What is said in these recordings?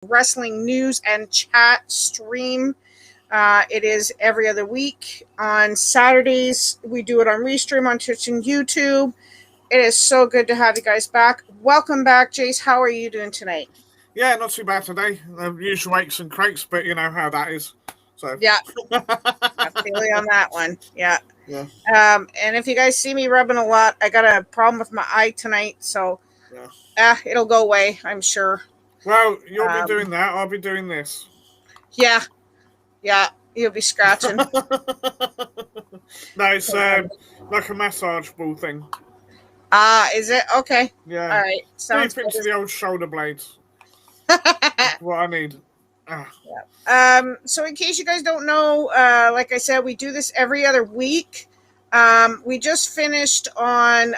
wrestling news and chat stream. It is every other week. On Saturdays, we do it on Restream on Twitch and YouTube. It is so good to have you guys back. Welcome back, Jace. How are you doing tonight? Yeah, not too bad today. Usual aches and cracks, but you know how that is. So yeah, feeling on that one. Yeah. Yeah. And if you guys see me rubbing a lot, I got a problem with my eye tonight, so it'll go away, I'm sure. Well, you'll be doing that. I'll be doing this. Yeah, you'll be scratching. No, it's like a massage ball thing. Is it? Okay. Yeah. All right. Sounds good. To the old shoulder blades. That's what I need. So in case you guys don't know, like I said, we do this every other week. We just finished on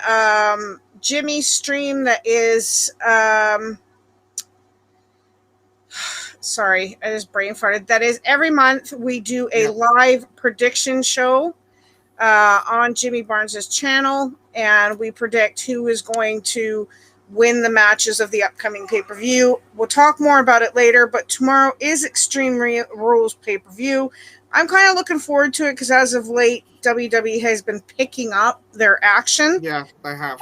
Jimmy's stream that is sorry, I just brain farted. That is every month we do a live prediction show on Jimmy Barnes's channel, and we predict who is going to win the matches of the upcoming pay-per-view. We'll talk more about it later, but tomorrow is Extreme Rules pay-per-view. I'm kind of looking forward to it because as of late, WWE has been picking up their action. Yeah, they have.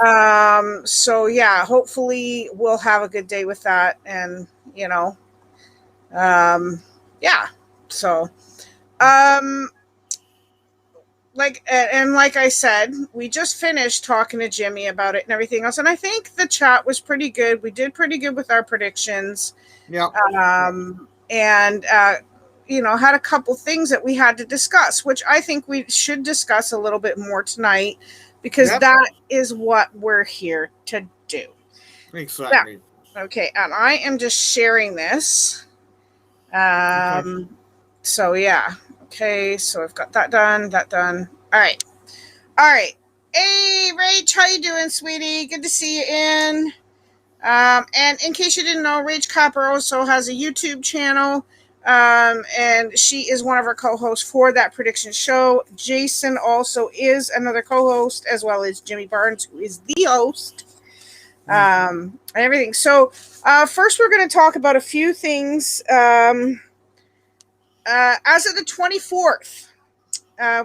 So yeah, hopefully we'll have a good day with that, and you know, yeah. So, like I said, we just finished talking to Jimmy about it and everything else, and I think the chat was pretty good. We did pretty good with our predictions. Yeah. And you know, had a couple things that we had to discuss, which I think we should discuss a little bit more tonight, because that is what we're here to do. Exactly. Yeah. Okay, and I am just sharing this. So yeah. Okay, so I've got that done. All right. Hey, Rach, how you doing, sweetie? Good to see you in. And in case you didn't know, Rach Copper also has a YouTube channel, and she is one of our co-hosts for that prediction show. Jason also is another co-host, as well as Jimmy Barnes, who is the host, and everything. So first we're going to talk about a few things. As of the 24th,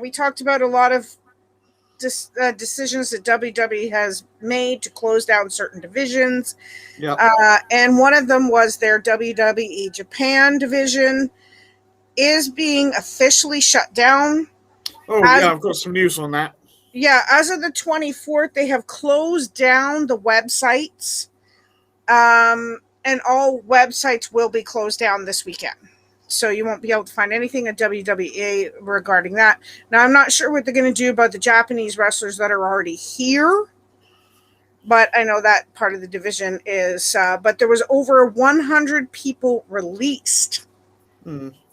we talked about a lot of decisions that WWE has made to close down certain divisions. Yep. And one of them was their WWE Japan division is being officially shut down. Oh, yeah, I've got some news on that. Yeah, as of the 24th, they have closed down the websites, and all websites will be closed down this weekend. So you won't be able to find anything at WWE regarding that. Now, I'm not sure what they're going to do about the Japanese wrestlers that are already here, but I know that part of the division is, but there was over 100 people released.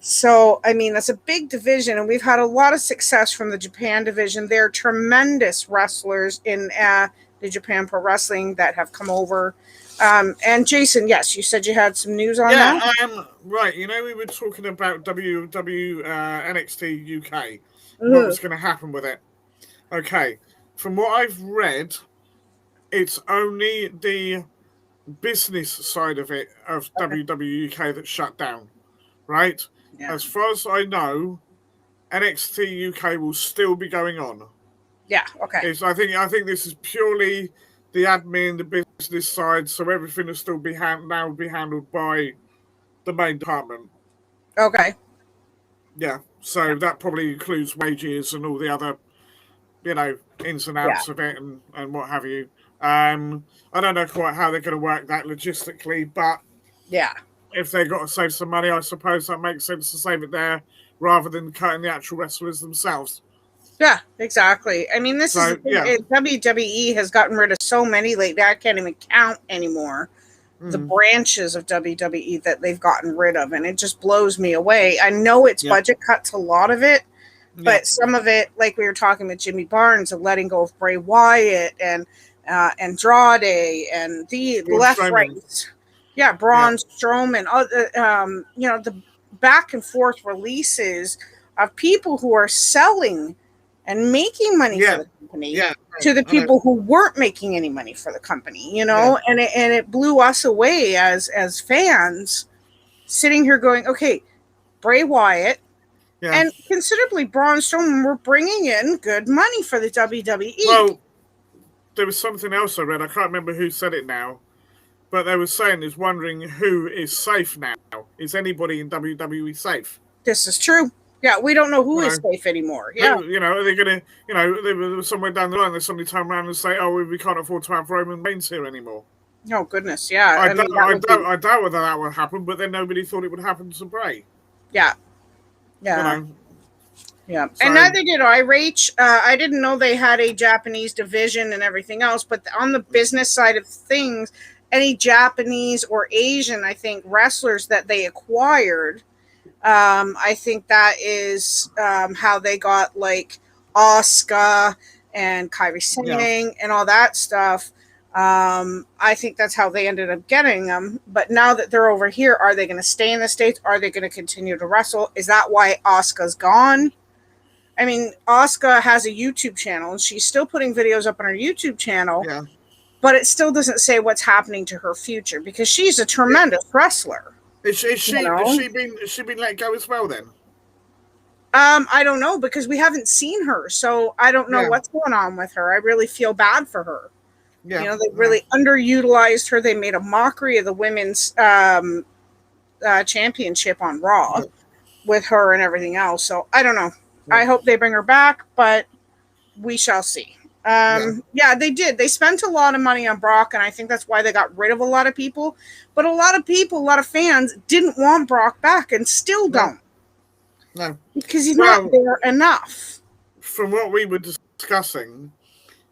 So, I mean, that's a big division, and we've had a lot of success from the Japan division. They're tremendous wrestlers in the Japan Pro Wrestling that have come over. And Jason, yes, you said you had some news on that? Yeah, right. You know, we were talking about NXT UK. What was going to happen with it? Okay. From what I've read, it's only the business side of it, of WWE UK, that's shut down. Right? Yeah. As far as I know, NXT UK will still be going on. Yeah, okay. I think this is purely the admin, the business side, so everything will still be handled by the main department. Okay. Yeah, so that probably includes wages and all the other, you know, ins and outs of it and what have you. I don't know quite how they're going to work that logistically, but if they've got to save some money, I suppose that makes sense to save it there rather than cutting the actual wrestlers themselves. Yeah, exactly. I mean, this is WWE has gotten rid of so many lately. I can't even count anymore the branches of WWE that they've gotten rid of, and it just blows me away. I know it's budget cuts a lot of it, but some of it, like we were talking with Jimmy Barnes, of letting go of Bray Wyatt and Andrade and the left right, Braun Strowman, you know, the back and forth releases of people who are selling and making money for the company to the people who weren't making any money for the company, you know, and it blew us away as fans sitting here going, okay, Bray Wyatt Yeah. and considerably Braun Strowman were bringing in good money for the WWE. Well, there was something else I read. I can't remember who said it now, but they were saying is wondering who is safe now. Is anybody in WWE safe? This is true. Yeah, we don't know who is safe anymore. Yeah. Who, are they going to, there was somewhere down the line, there's somebody turn around and say, oh, we can't afford to have Roman Reigns here anymore. Oh, goodness, yeah. I doubt whether that would happen, but then nobody thought it would happen to Bray. Yeah. Yeah. Yeah. So, and neither did I, Rach. I didn't know they had a Japanese division and everything else, but on the business side of things, any Japanese or Asian, I think, wrestlers that they acquired, I think that is how they got like Asuka and Kairi Sane and all that stuff. I think that's how they ended up getting them. But now that they're over here, are they going to stay in the States? Are they going to continue to wrestle? Is that why Asuka's gone? I mean, Asuka has a YouTube channel and she's still putting videos up on her YouTube channel. Yeah. But it still doesn't say what's happening to her future because she's a tremendous wrestler. Is she been let go as well then? I don't know because we haven't seen her, so I don't know what's going on with her. I really feel bad for her. Yeah, they really underutilized her. They made a mockery of the women's championship on Raw with her and everything else. So I don't know. I hope they bring her back, but we shall see. Yeah, they did. They spent a lot of money on Brock, and I think that's why they got rid of a lot of people. But a lot of fans didn't want Brock back and still don't. No. Because he's not there enough. From what we were discussing,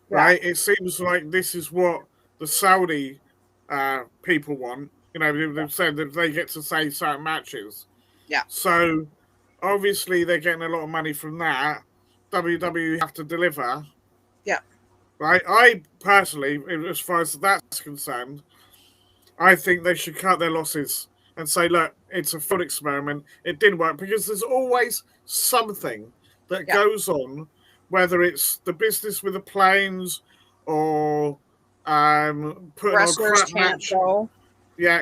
right, it seems like this is what the Saudi people want. They've said that they get to say certain matches. Yeah. So, obviously, they're getting a lot of money from that. WWE have to deliver. Yeah. Right? I personally, as far as that's concerned, I think they should cut their losses and say, look, it's a fun experiment. It didn't work because there's always something that goes on, whether it's the business with the planes or putting wrestlers on crap match.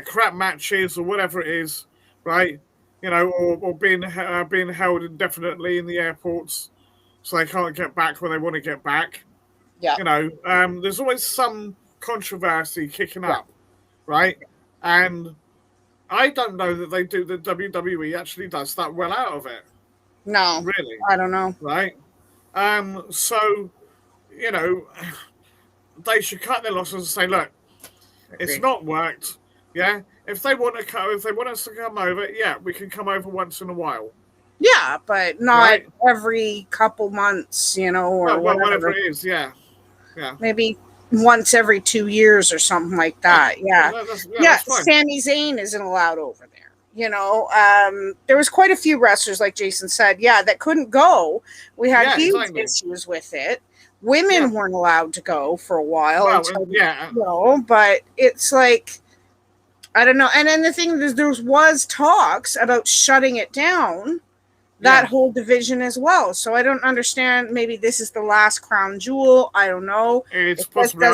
Crap matches or whatever it is, right? Or being held indefinitely in the airports so they can't get back when they want to get back. Yeah. There's always some controversy kicking up, right? And I don't know that the WWE actually does that well out of it. No. Really? I don't know. Right? So, they should cut their losses and say, look, it's not worked. Yeah? If they want us to come over, we can come over once in a while. Yeah, but not every couple months, or whatever it is, yeah. Maybe once every 2 years or something like that. Yeah. Sami Zayn isn't allowed over there. There was quite a few wrestlers, like Jason said, that couldn't go. We had huge issues with it. Women weren't allowed to go for a while. But it's like, I don't know. And then the thing is, there was talks about shutting it down, that whole division as well. So I don't understand. Maybe this is the last crown jewel. I don't know. It's possible.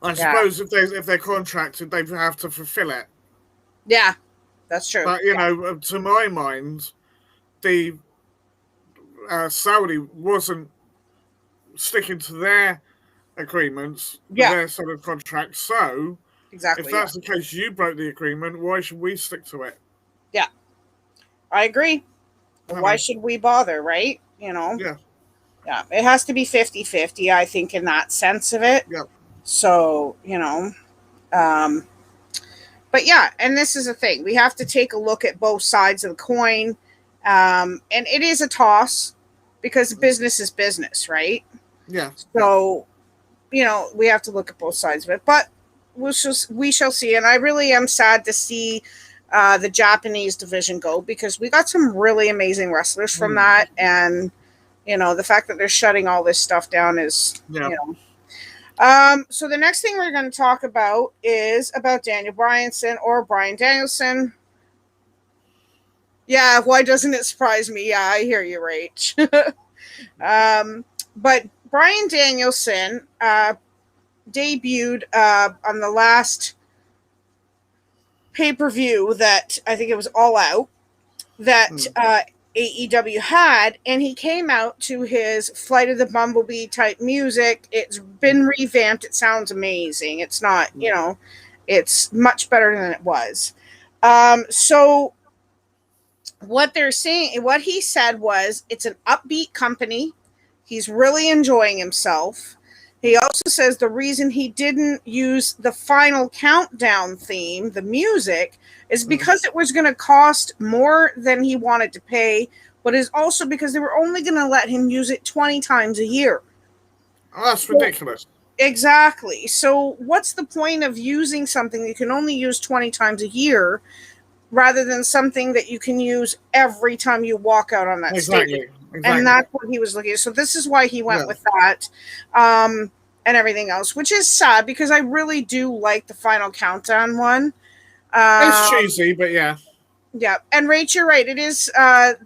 I suppose if they're contracted, they have to fulfill it. Yeah, that's true. But to my mind, the Saudi wasn't sticking to their agreements, their sort of contract. So, if that's the case, you broke the agreement. Why should we stick to it? Yeah, I agree. Why should we bother, right? Yeah. Yeah, it has to be 50-50, I think, in that sense of it. Yeah. So, but yeah, and this is the thing. We have to take a look at both sides of the coin. And it is a toss because business is business, right? Yeah. So, we have to look at both sides of it. But we shall see. And I really am sad to see the Japanese division go because we got some really amazing wrestlers from that. And, the fact that they're shutting all this stuff down is, So the next thing we're going to talk about is about Daniel Bryanson or Bryan Danielson. Yeah, why doesn't it surprise me? Yeah, I hear you, Rach. But Bryan Danielson debuted on the last pay-per-view that I think it was All Out that AEW had, and he came out to his Flight of the Bumblebee type music. It's been revamped. It sounds amazing. It's not, it's much better than it was. So what they're saying, what he said was, it's an upbeat company. He's really enjoying himself. He also says the reason he didn't use the Final Countdown theme, the music, is because it was going to cost more than he wanted to pay, but is also because they were only going to let him use it 20 times a year. Oh, that's ridiculous. Exactly. So what's the point of using something you can only use 20 times a year rather than something that you can use every time you walk out on that stage? And that's what he was looking at. So this is why he went with that and everything else, which is sad because I really do like the Final Countdown one. It's cheesy, but yeah. Yeah. And Rach, you're right. It is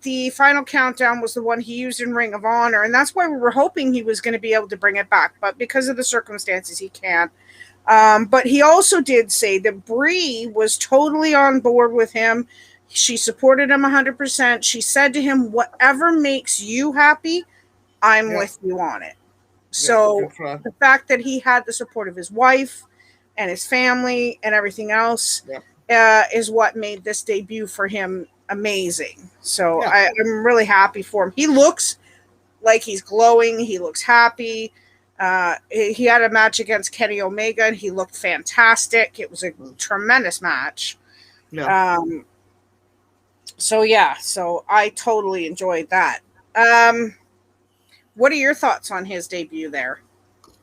the Final Countdown was the one he used in Ring of Honor. And that's why we were hoping he was going to be able to bring it back. But because of the circumstances, he can't. But he also did say that Brie was totally on board with him. She supported him 100%. She said to him, whatever makes you happy, I'm with you on it. So the fact that he had the support of his wife and his family and everything else is what made this debut for him amazing. So I'm really happy for him. He looks like he's glowing. He looks happy. He had a match against Kenny Omega and he looked fantastic. It was a tremendous match. So I totally enjoyed that. What are your thoughts on his debut there?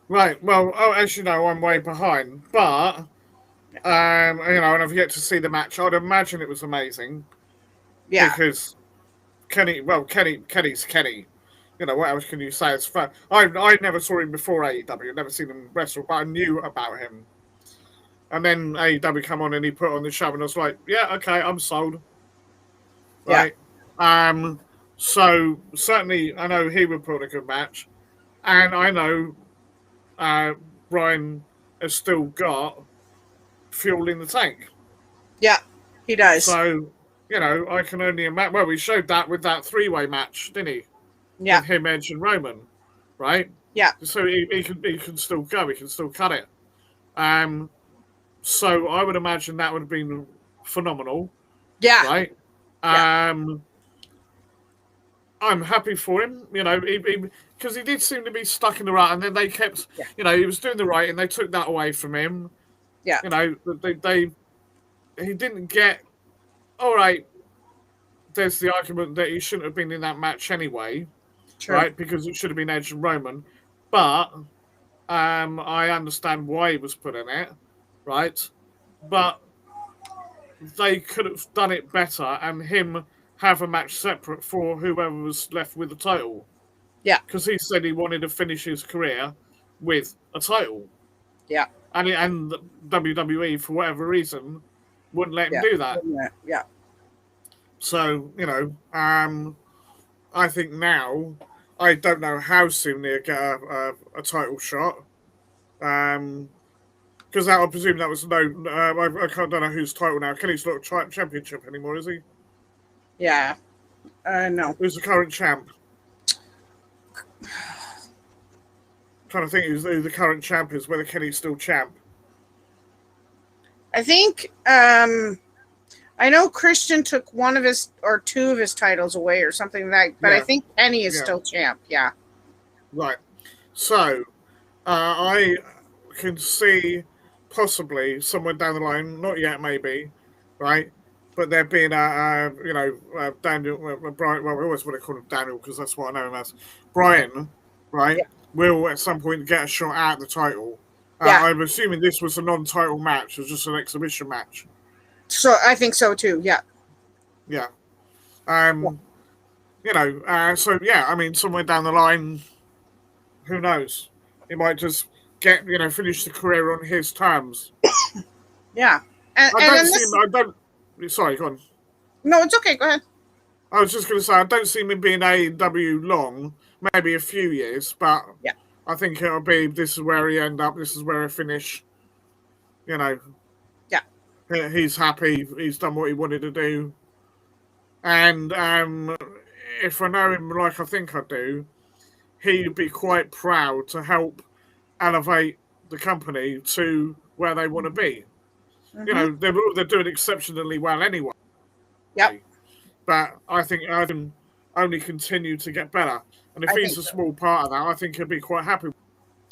Right. Well, as you know, I'm way behind, but and I've yet to see the match. I'd imagine it was amazing. Yeah. Because Kenny's Kenny. What else can you say? It's fun. I never saw him before AEW. I've never seen him wrestle, but I knew about him. And then AEW come on and he put on the show, and I was like, yeah, okay, I'm sold. Right. Yeah. So certainly I know he would put a good match. And I know Brian has still got fuel in the tank. Yeah, he does. So, I can only imagine. Well, we showed that with that 3-way match, didn't he? Yeah. With him, Edge, and Roman, right? Yeah. So he can still go. He can still cut it. So I would imagine that would have been phenomenal. Yeah. Right. I'm happy for him, because he did seem to be stuck in the rut, and then they kept, he was doing the right, and they took that away from him. Yeah. He didn't get. All right. There's the argument that he shouldn't have been in that match anyway, right? Because it should have been Edge and Roman, but I understand why he was put in it, right? But they could have done it better, and him have a match separate for whoever was left with the title. Yeah. Because he said he wanted to finish his career with a title. Yeah. And WWE, for whatever reason, wouldn't let him do that. Yeah. So, I think now, I don't know how soon they'll get a title shot. Because I presume that was I don't know whose title now. Kenny's not a championship anymore, is he? Yeah. No. Who's the current champ? Trying to think who the current champ is, whether Kenny's still champ. I think I know Christian took one of his or two of his titles away or something like that, but I think Kenny is still champ. Yeah. Right. So I can see possibly somewhere down the line, not yet maybe, right? But there being Daniel, Brian, well, we always want to call him Daniel because that's what I know him as. Brian, right, will at some point get a shot at the title. I'm assuming this was a non-title match. It was just an exhibition match. So I think so too, yeah. Yeah. So yeah, I mean, somewhere down the line, who knows? He might just get, finish the career on his terms. Yeah. Sorry, go on. No, it's okay. Go ahead. I was just going to say, I don't see him being AEW long, maybe a few years, but I think it'll be, this is where he end up, this is where he finish, Yeah. He's happy. He's done what he wanted to do. And if I know him like I think I do, he'd be quite proud to help elevate the company to where they want to be. Mm-hmm. You know, they're doing exceptionally well anyway. Yep. But I think I can only continue to get better. And if I he's think a so. small part of that, I think he'll be quite happy.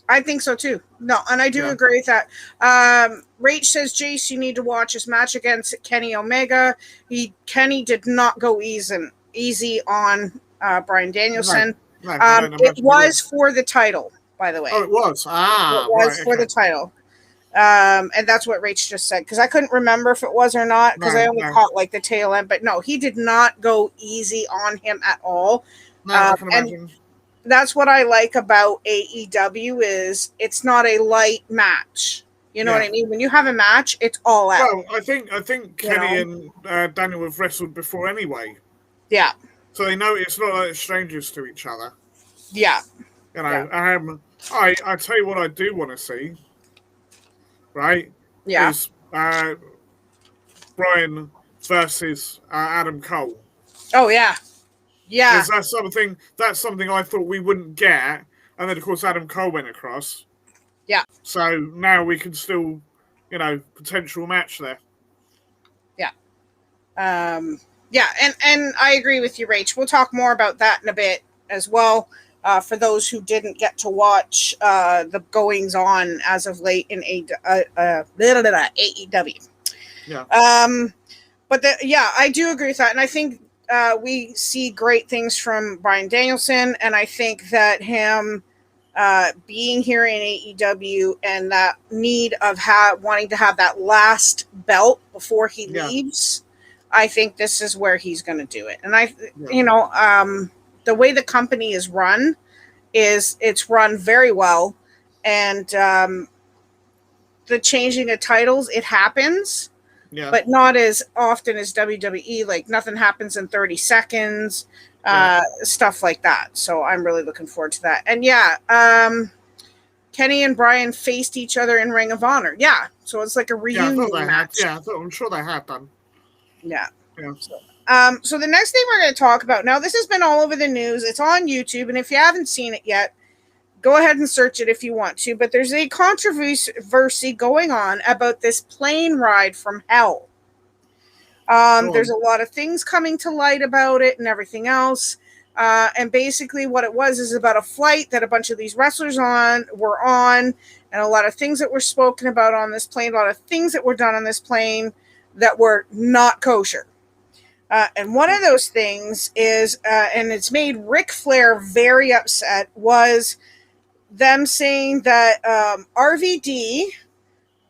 I think so too. No, and I do Yeah. agree with that. Rach says, Jace, you need to watch his match against Kenny Omega. Kenny did not go easy on Bryan Danielson. No, I don't It imagine he was would. for the title, by the way. Oh, it was. It Ah, was right. for the Okay. title. And that's what Rach just said, because I couldn't remember if it was or not, because I only caught like the tail end. But no, he did not go easy on him at all. No, I can And imagine. that's what I like about AEW is it's not a light match. You know what I mean? When you have a match, it's all out. Well, I think Kenny and Daniel have wrestled before anyway. Yeah. So they know it's not like they're strangers to each other. Yeah. You know, I tell you what I do want to see, right? Yeah. Is Bryan versus Adam Cole. Oh yeah. Yeah. Because that's something I thought we wouldn't get, and then of course Adam Cole went across. Yeah. So now we can still, you know, potential match there. Yeah. Yeah, and I agree with you, Rach. We'll talk more about that in a bit as well. For those who didn't get to watch the goings on as of late in AEW. Yeah. But I do agree with that, and I think we see great things from Bryan Danielson, and I think that him being here in AEW and that need of wanting to have that last belt before he leaves, I think this is where he's going to do it. And the way the company is run it's run very well, and the changing of titles, it happens. Yeah. But not as often as WWE. Like nothing happens in 30 seconds, stuff like that. So I'm really looking forward to that. And Kenny and Bryan faced each other in Ring of Honor. Yeah, so it's like a reunion match. I'm sure they have done. Yeah. So the next thing we're going to talk about now, this has been all over the news. It's on YouTube, and if you haven't seen it yet, go ahead and search it if you want to. But there's a controversy going on about this plane ride from hell. There's a lot of things coming to light about it and everything else. And basically what it was is about a flight that a bunch of these wrestlers were on, and a lot of things that were spoken about on this plane, a lot of things that were done on this plane that were not kosher. And one of those things is, and it's made Ric Flair very upset, was them saying that RVD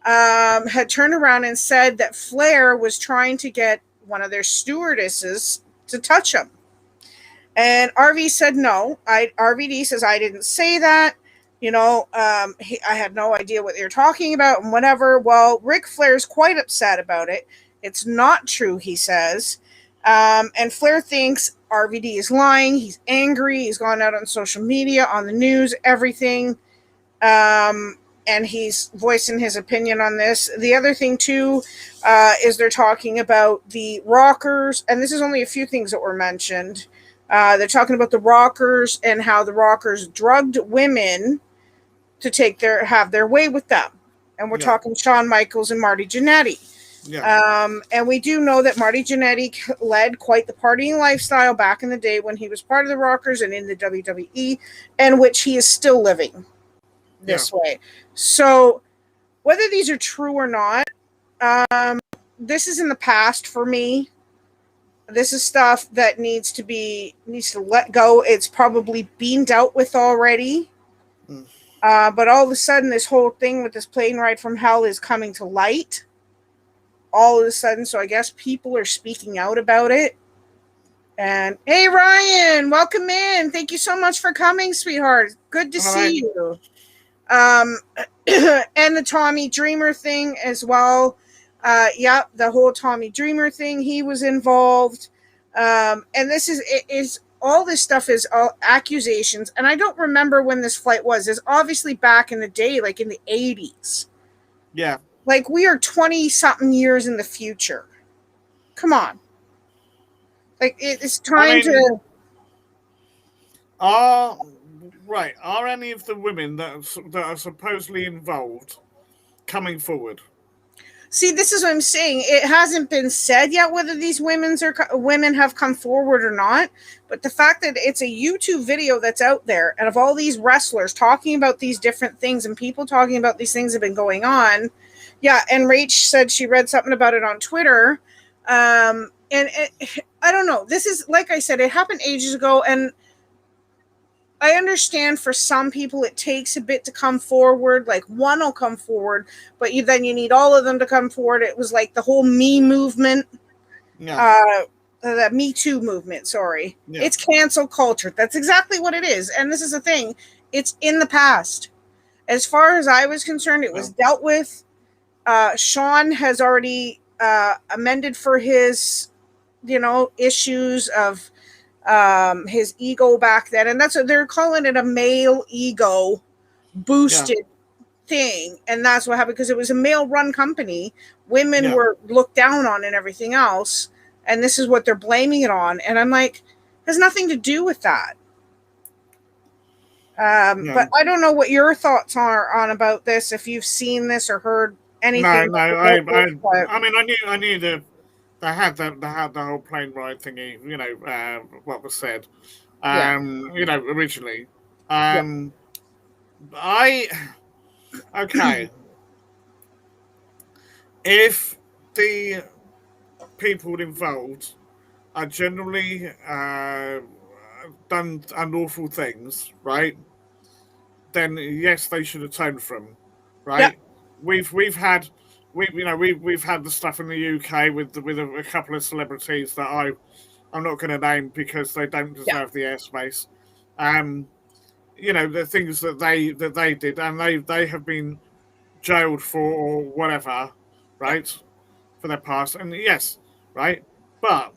had turned around and said that Flair was trying to get one of their stewardesses to touch him. And RV said no. RVD says, I didn't say that. I had no idea what they were talking about and whatever. Well, Ric Flair's quite upset about it. It's not true, he says. And Flair thinks RVD is lying. He's angry. He's gone out on social media, on the news, everything. And he's voicing his opinion on this. The other thing, too, is they're talking about the Rockers. And this is only a few things that were mentioned. They're talking about the Rockers and how the Rockers drugged women to have their way with them. And we're talking Shawn Michaels and Marty Jannetty. Yeah. And we do know that Marty Jannetty led quite the partying lifestyle back in the day when he was part of the Rockers and in the WWE, and which he is still living this way. So whether these are true or not, this is in the past for me. This is stuff that needs to let go. It's probably been dealt with already. But all of a sudden, this whole thing with this plane ride from hell is coming to light. All of a sudden, so I guess people are speaking out about it. And hey, Ryan, welcome in. Thank you so much for coming, sweetheart. Good to see you. And the Tommy Dreamer thing as well. The whole Tommy Dreamer thing. He was involved. And this is all this stuff is all accusations. And I don't remember when this flight was. It's obviously back in the day, like in the 80s. Yeah. Like, we are 20-something years in the future. Come on. Like, it's time to... Are any of the women that are supposedly involved coming forward? See, this is what I'm saying. It hasn't been said yet whether these women have come forward or not. But the fact that it's a YouTube video that's out there, and of all these wrestlers talking about these different things, and people talking about these things have been going on. Yeah, and Rach said she read something about it on Twitter. I don't know. This is, like I said, it happened ages ago, and I understand for some people it takes a bit to come forward. Like, one will come forward, but then you need all of them to come forward. It was like the whole Me movement, the Me Too movement. Sorry, It's cancel culture. That's exactly what it is. And this is the thing: it's in the past. As far as I was concerned, it was dealt with. Sean has already amended for his, issues of his ego back then, and that's what they're calling it, a male ego boosted thing. And that's what happened, because it was a male run company. Women were looked down on and everything else, and this is what they're blaming it on. And I'm like, it has nothing to do with that. But I don't know what your thoughts are on about this, if you've seen this or heard anything. No, I mean, I knew that they had the whole plane ride thingy, what was said, originally. Okay. If the people involved are generally done unlawful things, right? Then yes, they should atone for them, right? Yep. We've had the stuff in the UK with a couple of celebrities that I'm not going to name because they don't deserve the airspace. The things that they did, and they have been jailed for or whatever, right, for their past. And yes, right, but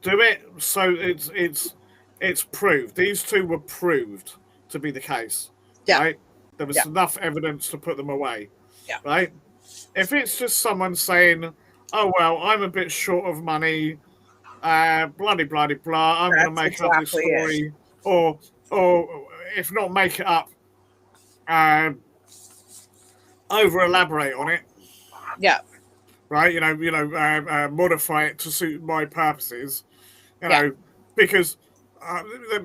do it so it's proved. These two were proved to be the case, right? There was enough evidence to put them away, right? If it's just someone saying, "Oh well, I'm a bit short of money," bloody blah, I'm going to make up this story, or if not make it up, over elaborate on it, right? Modify it to suit my purposes, because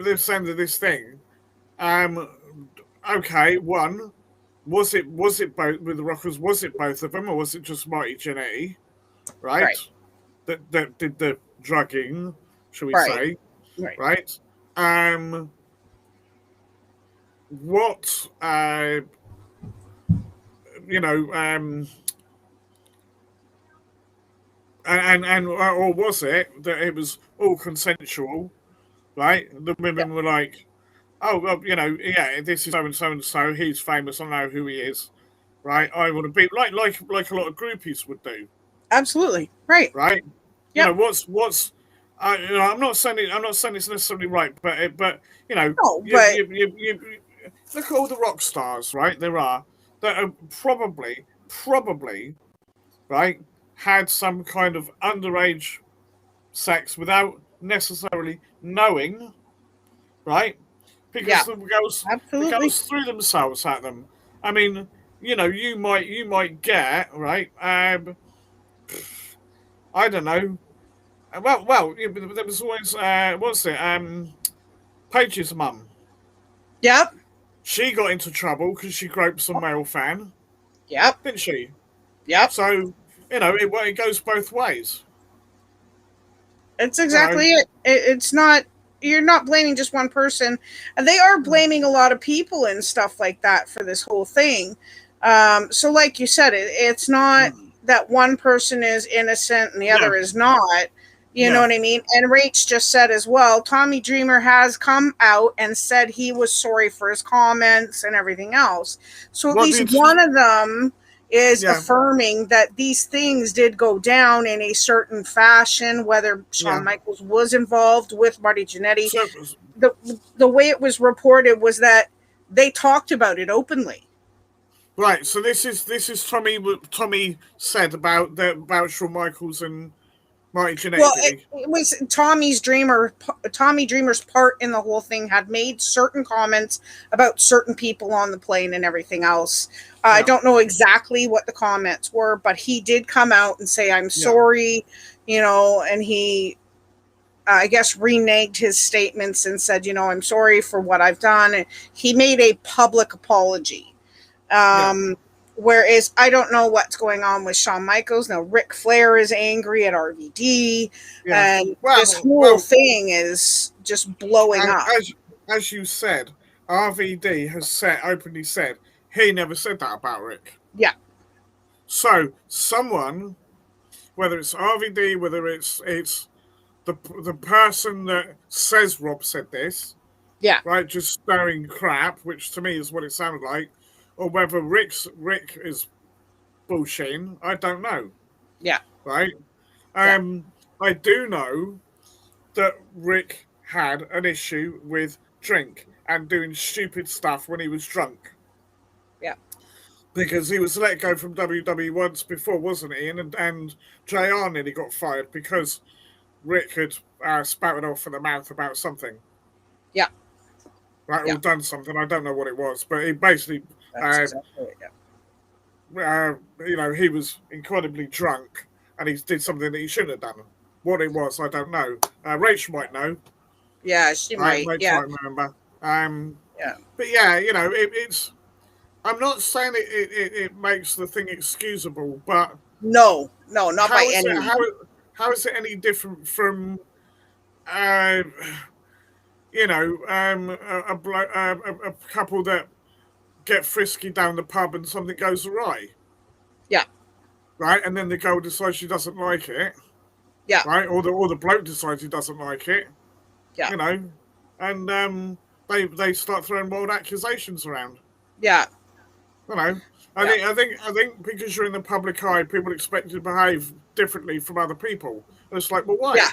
they're saying that this thing. Okay, one, was it both with the Rockers? Was it both of them, or was it just Marty Jannetty, right? That did the drugging, shall we say, right? What or was it that it was all consensual, right? The women were like, "Oh, well, this is so and so and so. He's famous. I know who he is, right? I want to be like a lot of groupies would do." Absolutely, right. Yep. What's I'm not saying it's necessarily right, but you look at all the rock stars, right? There are that are probably right had some kind of underage sex without necessarily knowing, right? Because the girls threw themselves at them. I mean, you might get right. I don't know. Well, there was always what's it? Paige's mum. Yep. She got into trouble because she groped some male fan. Yep. Didn't she? Yep. So it goes both ways. It's exactly it. It's not. You're not blaming just one person, and they are blaming a lot of people and stuff like that for this whole thing. So, like you said, it's not that one person is innocent and the other is not. You know what I mean? And Rach just said as well, Tommy Dreamer has come out and said he was sorry for his comments and everything else. So at least one of them is affirming that these things did go down in a certain fashion, whether Shawn Michaels was involved with Marty Jannetty. The way it was reported was that they talked about it openly. Right, so this is Tommy. What Tommy said about Shawn Michaels and Marty Jannetty, Well, did he? it was Tommy Dreamer's part in the whole thing had made certain comments about certain people on the plane and everything else. I don't know exactly what the comments were, but he did come out and say, "I'm sorry," and he, I guess, reneged his statements and said, "I'm sorry for what I've done." And he made a public apology. Whereas I don't know what's going on with Shawn Michaels. Now, Ric Flair is angry at RVD, and this whole thing is just blowing up. As you said, RVD has openly said he never said that about Rick. Yeah. So someone, whether it's RVD, whether it's the person that says Rob said this, right, just stirring crap, which to me is what it sounded like, or whether Rick is bullshitting, I don't know. Yeah. Right. I do know that Rick had an issue with drink and doing stupid stuff when he was drunk. Yeah. Because he was let go from WWE once before, wasn't he? And JR nearly got fired because Rick had spouted off in the mouth about something. Yeah. Right, or done something. I don't know what it was, but he basically, exactly it, he was incredibly drunk and he did something that he shouldn't have done. What it was, I don't know. Rach might know. Yeah, she might. Rach might remember. But it's. I'm not saying it makes the thing excusable, but no, not by any means. How is it any different from, a couple that get frisky down the pub and something goes awry? Yeah. Right, and then the girl decides she doesn't like it. Yeah. Right, or the bloke decides he doesn't like it. Yeah. And they start throwing wild accusations around. Yeah. I think because you're in the public eye, people expect you to behave differently from other people. And it's like, well, why? Yeah.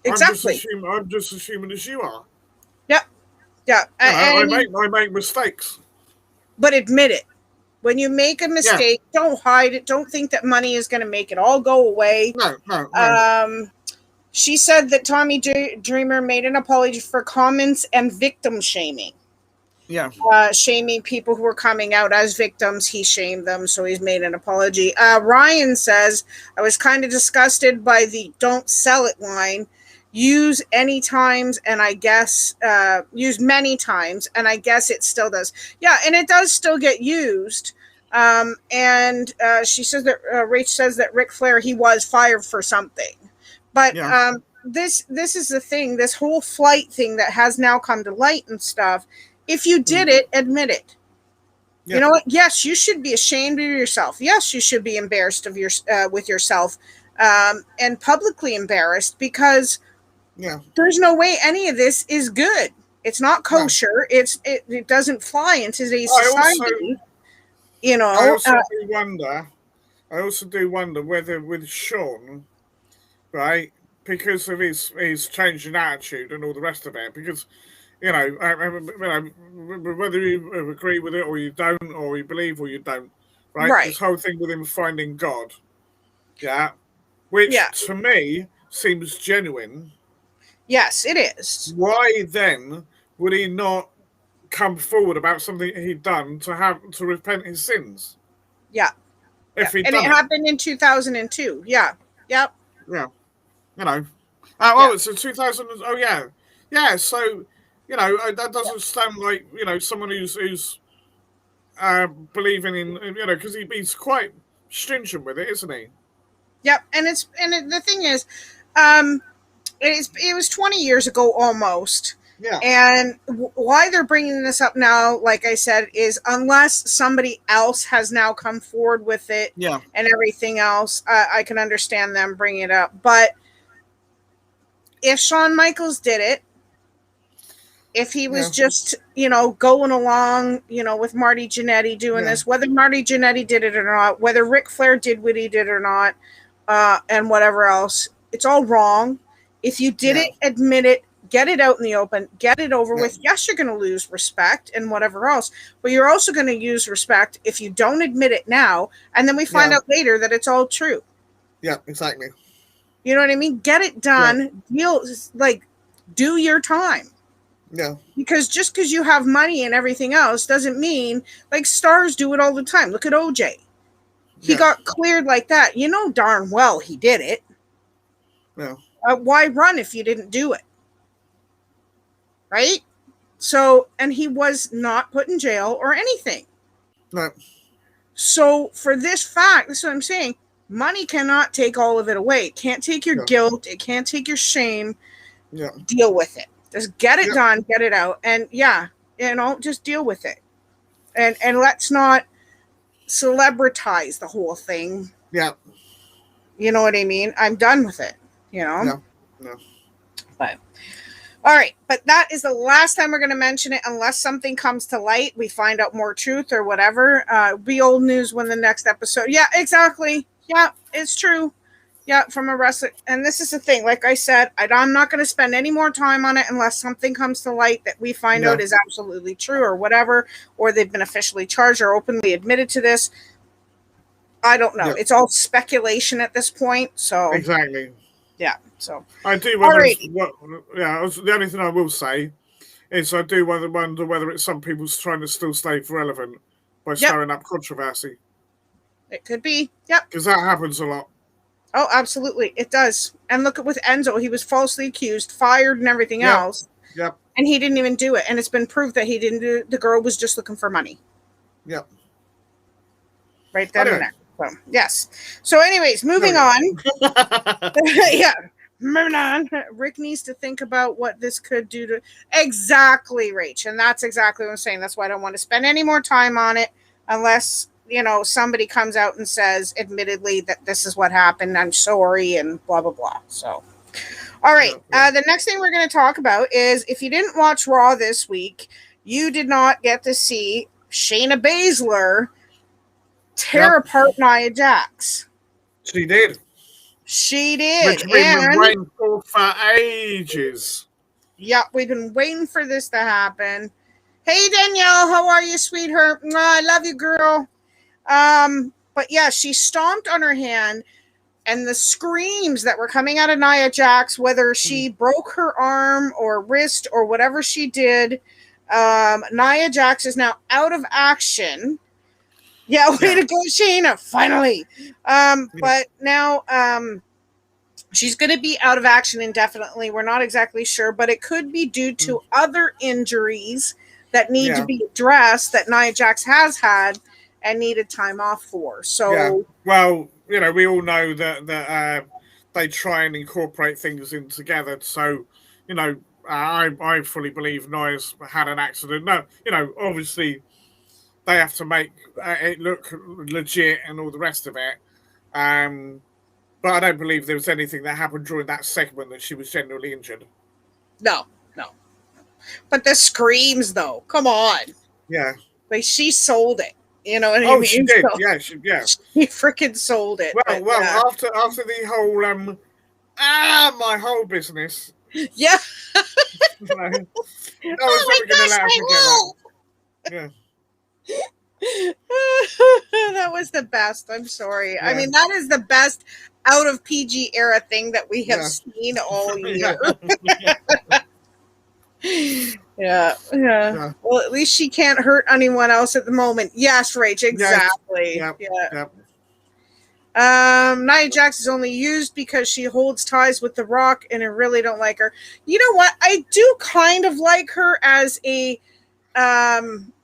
Exactly. I'm just assuming as you are. Yeah. Yeah. I make mistakes. But admit it. When you make a mistake, don't hide it. Don't think that money is going to make it all go away. No. She said that Tommy Dreamer made an apology for comments and victim shaming. Yeah. Shaming people who were coming out as victims. He shamed them, so he's made an apology. Ryan says, I was kind of disgusted by the "don't sell it" line. Use any times, and I guess use many times, and I guess it still does. Yeah, and it does still get used. And she says that Rach says that Ric Flair, he was fired for something. But this is the thing, this whole flight thing that has now come to light and stuff. If you did it, admit it. Yeah. You know what? Yes, you should be ashamed of yourself. Yes, you should be embarrassed of with yourself, and publicly embarrassed, because there's no way any of this is good. It's not kosher. No. It doesn't fly in today's society. I also do wonder whether with Shawn, right, because of his change in attitude and all the rest of it, because whether you agree with it or you don't, or you believe or you don't, right? This whole thing with him finding God, which to me seems genuine. Yes, it is. Why then would he not come forward about something he'd done to repent his sins? Yeah. If it happened in 2002. Yeah. Yep. Yeah. It's in 2000. Oh yeah. Yeah. So, that doesn't sound like, someone who's believing in, because he's quite stringent with it, isn't he? Yep. And the thing is, it was 20 years ago almost. Yeah. And why they're bringing this up now, like I said, is unless somebody else has now come forward with it and everything else, I can understand them bringing it up. But if Shawn Michaels did it, if he was just, going along, with Marty Jannetty doing this, whether Marty Jannetty did it or not, whether Ric Flair did what he did or not, and whatever else, it's all wrong. If you did it, admit it, get it out in the open, get it over with. Yes, you're going to lose respect and whatever else, but you're also going to use respect if you don't admit it now, and then we find out later that it's all true. Yeah, exactly. You know what I mean? Get it done. Do your time. Yeah. Because just because you have money and everything else doesn't mean, like, stars do it all the time. Look at OJ. He got cleared like that. You know darn well he did it. Yeah. Why run if you didn't do it? Right? So, and he was not put in jail or anything. No. So for this fact, that's what I'm saying. Money cannot take all of it away. It can't take your guilt. It can't take your shame. Yeah. Deal with it. Just get it done, get it out. And just deal with it. And let's not celebritize the whole thing. Yeah. You know what I mean? I'm done with it, Yeah. But all right, but that is the last time we're going to mention it unless something comes to light, we find out more truth or whatever. Be old news when the next episode. Yeah, exactly. Yeah, it's true. Yeah, from a wrestler. And this is the thing. Like I said, I'm not going to spend any more time on it unless something comes to light that we find out is absolutely true or whatever, or they've been officially charged or openly admitted to this. I don't know. It's all speculation at this point. So exactly. Yeah. So I do wonder. The only thing I will say is I do wonder whether it's some people's trying to still stay relevant by stirring up controversy. It could be. Yep. Because that happens a lot. Oh, absolutely. It does. And look at with Enzo. He was falsely accused, fired, and everything else. Yep. And he didn't even do it. And it's been proved that he didn't do it. The girl was just looking for money. Yep. Right then and there. So, yes. So, anyways, moving on. Moving on. Rick needs to think about what this could do to... Exactly, Rach. And that's exactly what I'm saying. That's why I don't want to spend any more time on it unless... somebody comes out and says, admittedly, that this is what happened. I'm sorry, and blah, blah, blah. So, all right. The next thing we're going to talk about is if you didn't watch Raw this week, you did not get to see Shayna Baszler tear apart Nia Jax. She did. She did. Which we've been waiting for ages. Yeah, we've been waiting for this to happen. Hey, Danielle, how are you, sweetheart? I love you, girl. But yeah, she stomped on her hand, and the screams that were coming out of Nia Jax, whether she broke her arm or wrist or whatever she did, Nia Jax is now out of action. Yeah, way to go, Shayna, finally. But now she's going to be out of action indefinitely. We're not exactly sure, but it could be due to other injuries that need to be addressed that Nia Jax has had and needed time off for. So, well, we all know that they try and incorporate things in together. So, I fully believe Nia's had an accident. No, obviously they have to make it look legit and all the rest of it. But I don't believe there was anything that happened during that segment that she was genuinely injured. No. But the screams, though, come on. Yeah. Like, she sold it. You know what I mean? She did. So, She freaking sold it. Well, after the whole my whole business. Yeah. I was never going to let her forget that. That was the best. I'm sorry. I mean, that is the best out of PG era thing that we have seen all year. Yeah. Well, at least she can't hurt anyone else at the moment. Yes, Rach, exactly. Yep. Nia Jax is only used because she holds ties with The Rock, and I really don't like her. You know what? I do kind of like her as a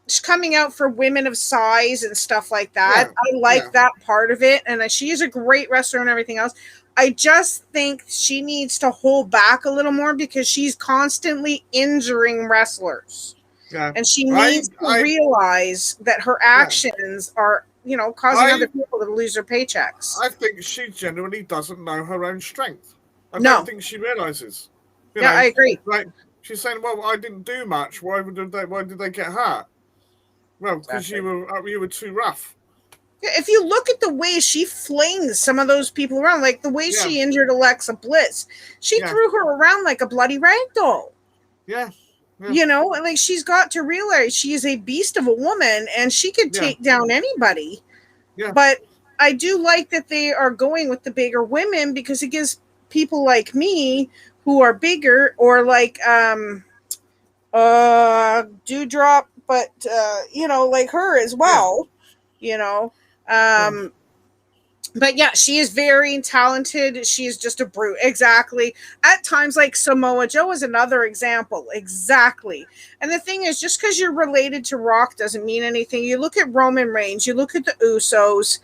she's coming out for women of size and stuff like that. I like that part of it, and she is a great wrestler and everything else. I just think she needs to hold back a little more because she's constantly injuring wrestlers. Yeah. And she needs to realize that her actions are, causing other people to lose their paychecks. I think she genuinely doesn't know her own strength. I don't think she realizes. I agree. Like she's saying, "Well, I didn't do much. Why did they get hurt?" Well, because you were too rough. If you look at the way she flings some of those people around, like the way she injured Alexa Bliss, she threw her around like a bloody rag doll. Yeah. You know, like she's got to realize she is a beast of a woman and she could take down anybody. Yeah. But I do like that they are going with the bigger women because it gives people like me who are bigger or like Dewdrop, but you know, like her as well, you know. But yeah, she is very talented. She is just a brute. Exactly. At times, like Samoa Joe is another example. Exactly. And the thing is, just because you're related to Rock doesn't mean anything. You look at Roman Reigns, you look at the Usos,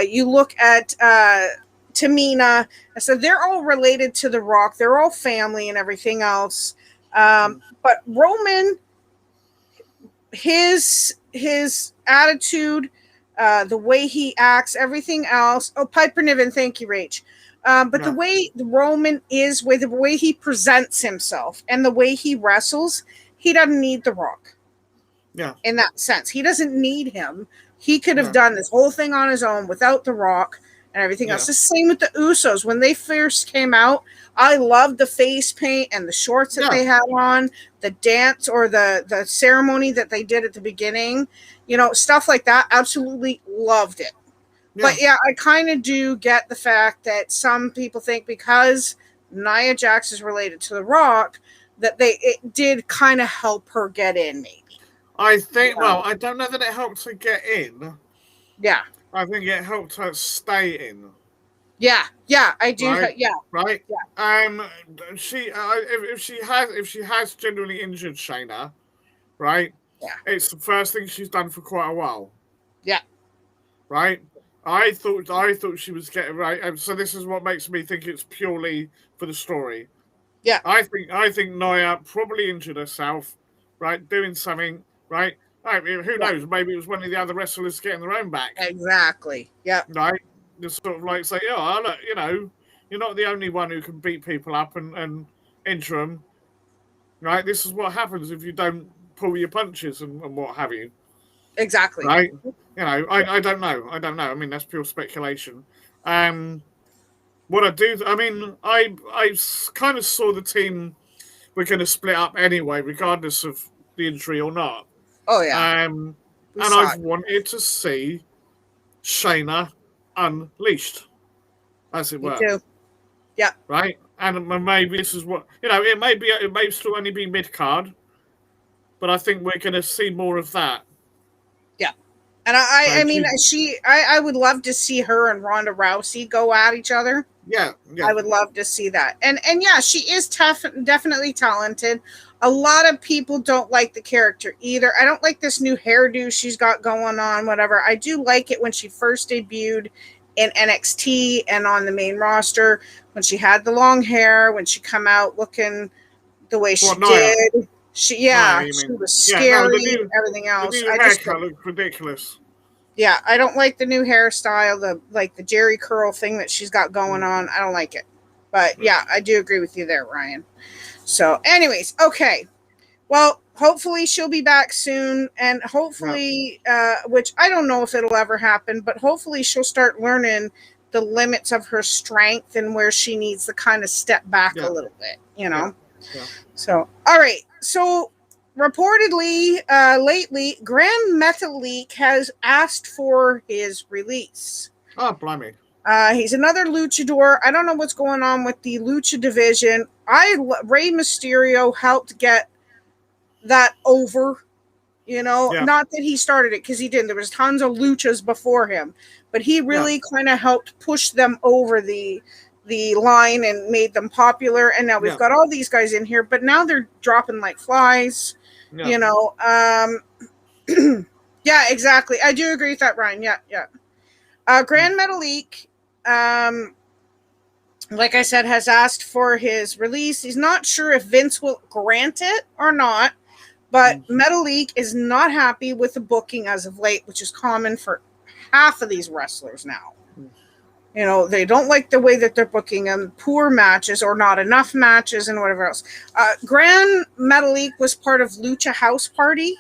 you look at Tamina. So they're all related to the Rock. They're all family and everything else. But Roman, his attitude, the way he acts, everything else. Oh, Piper Niven, thank you, Rach. But the way the Roman is, with the way he presents himself and the way he wrestles, he doesn't need The Rock. Yeah. In that sense, he doesn't need him. He could have done this whole thing on his own without The Rock and everything else. The same with the Usos. When they first came out, I loved the face paint and the shorts that they had on, the dance or the ceremony that they did at the beginning, you know, stuff like that. Absolutely loved it. But yeah, I kind of do get the fact that some people think because Nia Jax is related to The Rock, that it did kind of help her get in, maybe. I think, well, I don't know that it helped her get in. Yeah. I think it helped her stay in. Yeah, I do. Right? Yeah, right. Yeah. If she has genuinely injured Shayna, right? Yeah, it's the first thing she's done for quite a while. Yeah, right. I thought she was getting right, and so this is what makes me think it's purely for the story. Yeah, I think Nia probably injured herself, right, doing something, right. I mean, who knows? Maybe it was one of the other wrestlers getting their own back. Exactly. Yeah. Right. Just sort of like say, oh, look, you know, you're not the only one who can beat people up and injure them. Right. This is what happens if you don't pull your punches and what have you. Exactly. Right. You know, I don't know. I don't know. I mean, that's pure speculation. What I mean, I kind of saw the team were going to split up anyway, regardless of the injury or not. Oh yeah. And I've wanted to see Shayna unleashed, as it were. Me too. Yeah. Right, and maybe this is what it may still only be mid card, but I think we're going to see more of that. Yeah, and I mean, I would love to see her and Ronda Rousey go at each other. Yeah. I would love to see that, and yeah, she is definitely talented. A lot of people don't like the character either. I don't like this new hairdo she's got going on. Whatever, I do like it when she first debuted in NXT and on the main roster, when she had the long hair, when she come out looking the way she did. She was scary, everything else. The new haircut looked ridiculous. Yeah, I don't like the new hairstyle, the Jerry curl thing that she's got going on. I don't like it. But yeah, I do agree with you there, Ryan. So anyways, okay. Well, hopefully she'll be back soon, and hopefully, which I don't know if it'll ever happen, but hopefully she'll start learning the limits of her strength and where she needs to kind of step back a little bit, you know? Yeah. So, all right. So, reportedly, lately, Grand Metalik has asked for his release. Oh, blimey. He's another luchador. I don't know what's going on with the lucha division. Rey Mysterio helped get that over, you know, not that he started it, because he didn't. There was tons of luchas before him, but he really kind of helped push them over the line and made them popular. And now we've got all these guys in here, but now they're dropping like flies, you know. Yeah, exactly. I do agree with that, Ryan. Yeah. Grand Metalik, like I said, has asked for his release. He's not sure if Vince will grant it or not, but Metalik is not happy with the booking as of late, which is common for half of these wrestlers now. You know, they don't like the way that they're booking them, poor matches or not enough matches and whatever else. Grand Metalik was part of Lucha House Party.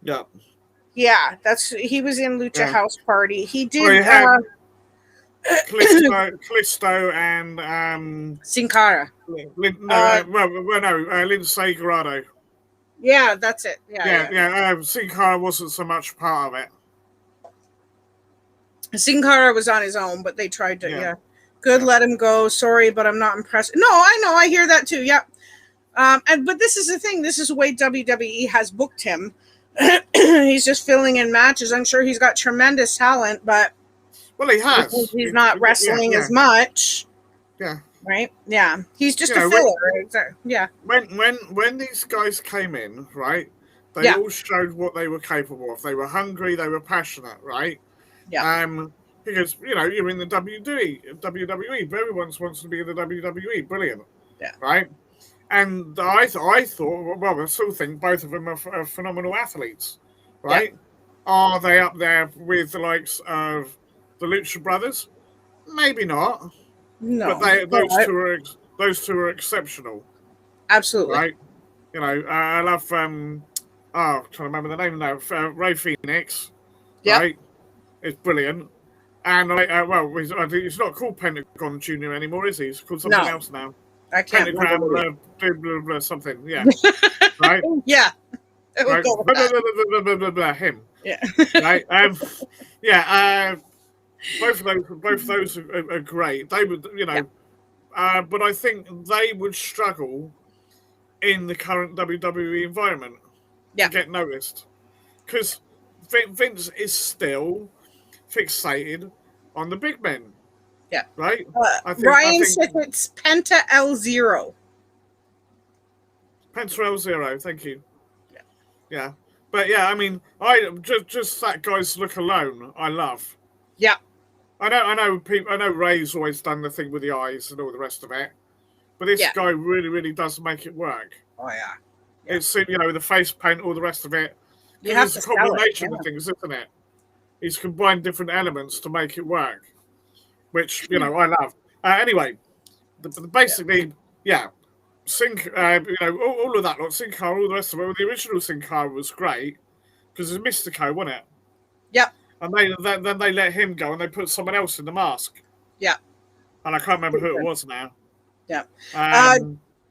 Yeah. Yeah, he was in Lucha House Party. He did. Callisto and Sin Cara. Lindsay Grado. Yeah, that's it. Yeah. Sin Cara wasn't so much part of it. Sin Cara was on his own, but they tried to. Yeah. Good, Yeah. let him go. Sorry, but I'm not impressed. No, I know. I hear that too. Yep. But this is the thing. This is the way WWE has booked him. He's just filling in matches. I'm sure he's got tremendous talent, but he has. He's not wrestling as much. Yeah. Right. Yeah. He's just a filler. Yeah. When these guys came in, right, they all showed what they were capable of. They were hungry. They were passionate. Right. Yeah. Because you're in the WWE. Everyone wants to be in the WWE. Brilliant. Yeah. Right. And I thought, well, I still think both of them are phenomenal athletes, right? Yeah. Are they up there with the likes of the Lucha Brothers? Maybe not. No, but those two are exceptional. Absolutely, right? I love. I'm trying to remember the name now. Ray Phoenix, right? It's brilliant. And he's not called Pentagon Junior anymore, is he? He's called something else now. I can't Pentagram, blah, something. Yeah. Right? Yeah. Right? Him. Yeah. Right? Both of those are great. They would, but I think they would struggle in the current WWE environment to get noticed. Because Vince is still fixated on the big men. Yeah. Right? Ryan said it's Penta L0. Penta L0, thank you. Yeah. But yeah, I mean, I just that guy's look alone, I love. Yeah. I know Ray's always done the thing with the eyes and all the rest of it. But this guy really, really does make it work. Oh yeah. It's the face paint, all the rest of it. It's a combination of things, isn't it? He's combined different elements to make it work. Which, I love. Anyway, basically, all of that lot, Sin Cara, all the rest of it. Well, the original Sin Cara was great because it's Mystico, wasn't it? Yep. And then they let him go and they put someone else in the mask. Yeah. And I can't remember who it was now. Yeah.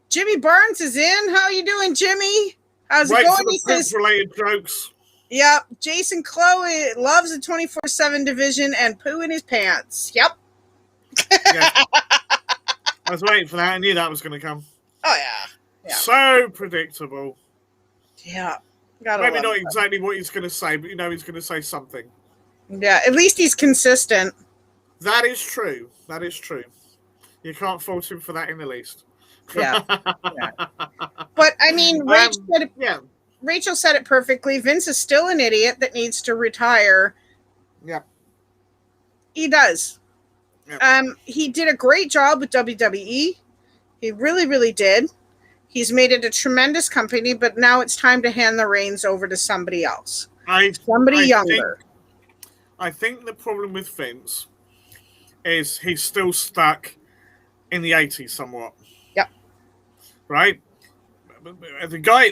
Jimmy Barnes is in. How you doing, Jimmy? How's it going? He says related jokes. Yep. Jason Chloe loves the 24/7 division and poo in his pants. Yep. Yeah. I was waiting for that. I knew that was going to come. Oh, yeah. So predictable. Yeah. Maybe not exactly what he's going to say, but he's going to say something. Yeah, at least he's consistent. That is true. You can't fault him for that in the least. Yeah. But, I mean, Rachel said it perfectly. Vince is still an idiot that needs to retire. Yeah. He does. Yep. He did a great job with WWE. He really, really did. He's made it a tremendous company, but now it's time to hand the reins over to somebody else. Somebody younger. I think the problem with Vince is he's still stuck in the 80s somewhat. Yep. Right? The guy,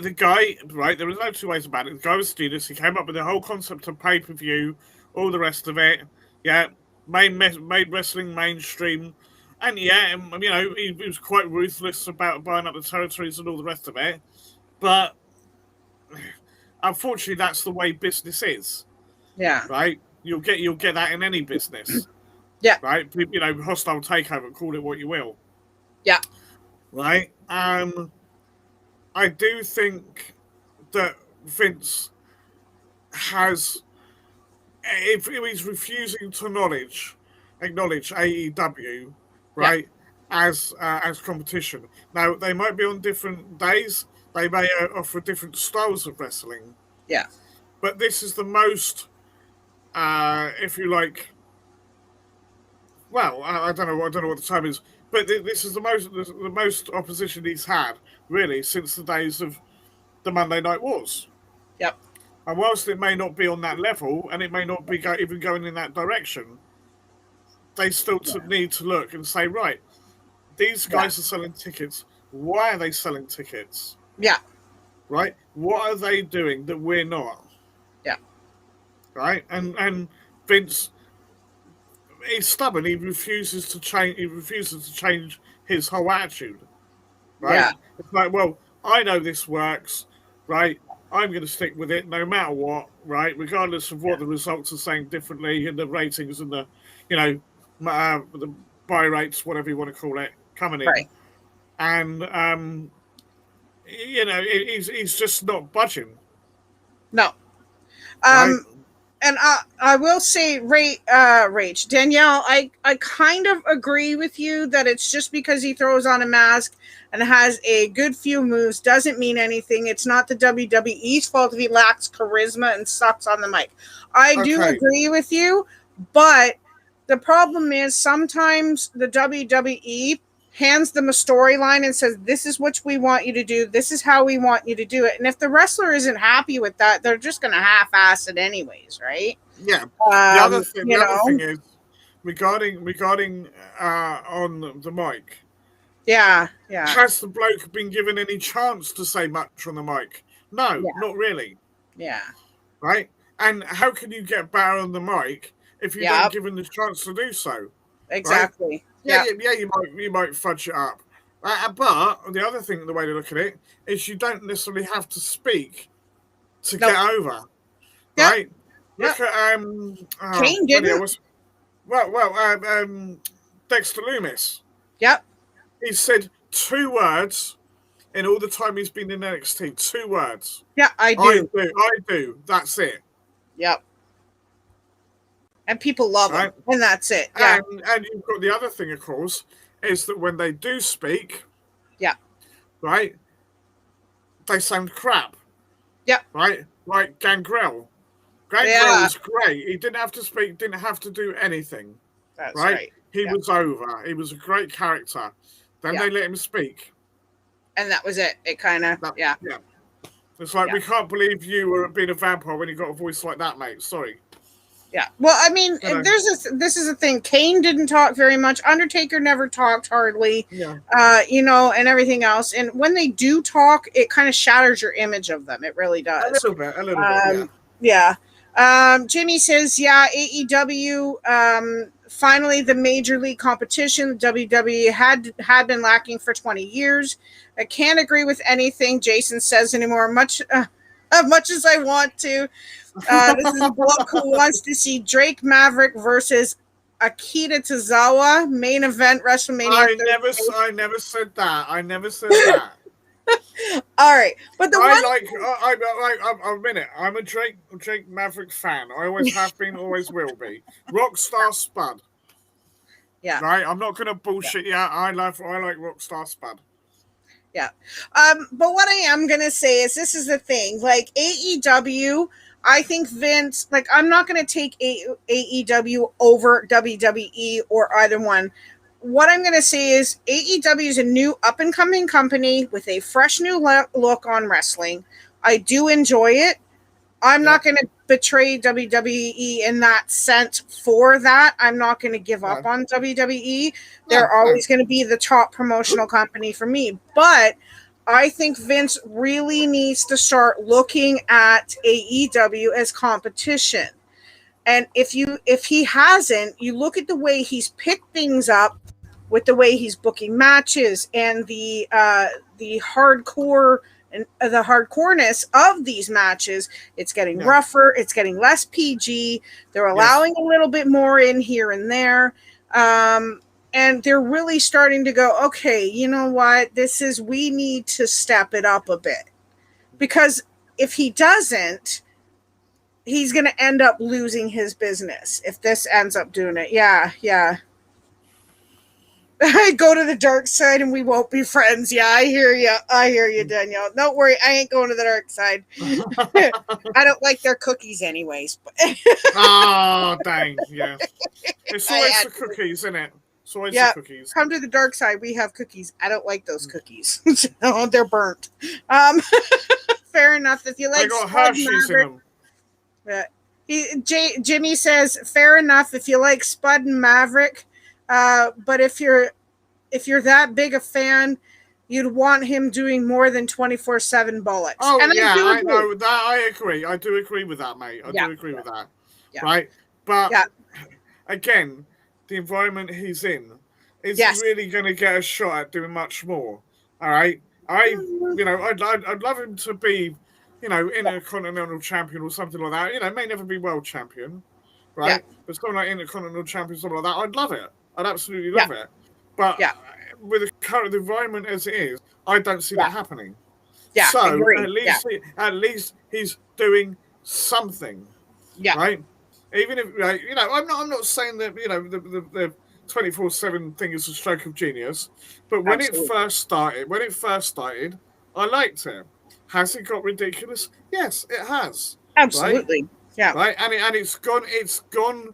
right, there was no two ways about it. The guy was studious. He came up with the whole concept of pay-per-view, all the rest of it. Yeah. Made wrestling mainstream. And he was quite ruthless about buying up the territories and all the rest of it. But unfortunately, that's the way business is. Yeah. Right? You'll get that in any business. Yeah. Right? Hostile takeover, call it what you will. Yeah. Right? I do think that Vince has, if he's refusing to acknowledge AEW, right, as competition. Now, they might be on different days. They may offer different styles of wrestling. Yeah. But this is the most, if you like, well, I don't know what the term is, but this is the most opposition he's had, really, since the days of the Monday Night Wars. Yep. And whilst it may not be on that level, and it may not be even going in that direction, they still need to look and say, right, these guys are selling tickets. Why are they selling tickets? Yeah. Right? What are they doing that we're not? Yeah. Right? And Vince, he's stubborn. He refuses to change. He refuses to change his whole attitude. Right? Yeah. It's like, well, I know this works. Right? I'm going to stick with it no matter what. Right? Regardless of what the results are saying differently in the ratings and the, the buy rates, whatever you want to call it, coming in. Right. And he's just not budging. No. Right? And I will say, Rach, Danielle, I kind of agree with you that it's just because he throws on a mask and has a good few moves doesn't mean anything. It's not the WWE's fault if he lacks charisma and sucks on the mic. I do agree with you, but the problem is sometimes the WWE hands them a storyline and says, this is what we want you to do. This is how we want you to do it. And if the wrestler isn't happy with that, they're just going to half-ass it anyways, right? Yeah. The other thing is regarding on the mic. Yeah. Has the bloke been given any chance to say much on the mic? No, not really. Yeah. Right? And how can you get better on the mic if you don't given the chance to do so? Exactly. Right? Yeah, you might fudge it up. But the other thing, the way to look at it, is you don't necessarily have to speak to get over. Right? Look at Kane didn't. Dexter Lumis. Yep. He said 2 words in all the time he's been in NXT. 2 words. Yeah, I do. I do. That's it. Yep. And people love him. And that's it. Yeah. And you've got the other thing, of course, is that when they do speak, right, they sound crap. Yep. Right? Like Gangrel. Gangrel was great. He didn't have to speak, didn't have to do anything. That's right. He was over. He was a great character. Then they let him speak. And that was it. It kind of, Yeah. It's like, we can't believe you were being a vampire when you got a voice like that, mate. Sorry. Yeah. Well, I mean, this is a thing. Kane didn't talk very much. Undertaker never talked hardly. Yeah. And everything else. And when they do talk, it kind of shatters your image of them. It really does. A little bit. Yeah. Jimmy says, AEW, finally the major league competition. WWE had been lacking for 20 years. I can't agree with anything Jason says anymore, much as I want to. This is Block who wants to see Drake Maverick versus Akita Tozawa main event WrestleMania. I never said that. I never said that. All right, but I'm a minute. I'm a Drake Maverick fan. I always have been, always will be. Rockstar Spud. Yeah. Right. I'm not gonna bullshit. Yeah, I like Rockstar Spud. Yeah. But what I am gonna say is this is the thing. Like AEW, I think Vince. Like I'm not gonna take AEW over WWE or either one. What I'm going to say is AEW is a new up-and-coming company with a fresh new look on wrestling. I do enjoy it. I'm not going to betray WWE in that sense for that. I'm not going to give up on WWE. They're always going to be the top promotional company for me. But I think Vince really needs to start looking at AEW as competition. And if he hasn't, you look at the way he's picked things up with the way he's booking matches and the hardcore and the hardcoreness of these matches. It's getting rougher. It's getting less PG. They're allowing a little bit more in here and there. And they're really starting to go, okay, you know what? We need to step it up a bit. Because if he doesn't, he's going to end up losing his business if this ends up doing it. Yeah. Go to the dark side and we won't be friends. Yeah, I hear you, Danielle. Don't worry, I ain't going to the dark side. I don't like their cookies anyways. Oh, dang, yeah. It's always the cookies, isn't it? It's always the cookies. Come to the dark side, we have cookies. I don't like those cookies. They're burnt. Fair enough. If you like, they got Hershey's in them. Jimmy says, fair enough if you like Spud and Maverick. But if you're that big a fan, you'd want him doing more than 24/7 bullocks. Oh, and I know that. I agree. I do agree with that, mate. I do agree with that. Yeah. Right? But again, the environment he's in, is he Yes. really going to get a shot at doing much more? All right, I'd love him to be, Intercontinental Champion or something like that. May never be World Champion, right? Yeah. But something like Intercontinental Champion, something like that, I'd love it. I'd absolutely Yeah. love it. But Yeah. with the current environment as it is, I don't see that happening. Yeah. So Agree. at least he's doing something, Yeah. right? Even if I'm not saying that the 24/7 thing is a stroke of genius, but when it first started, I liked it. Has it got ridiculous? Yes, it has. Absolutely. Right? Yeah. Right, and it's gone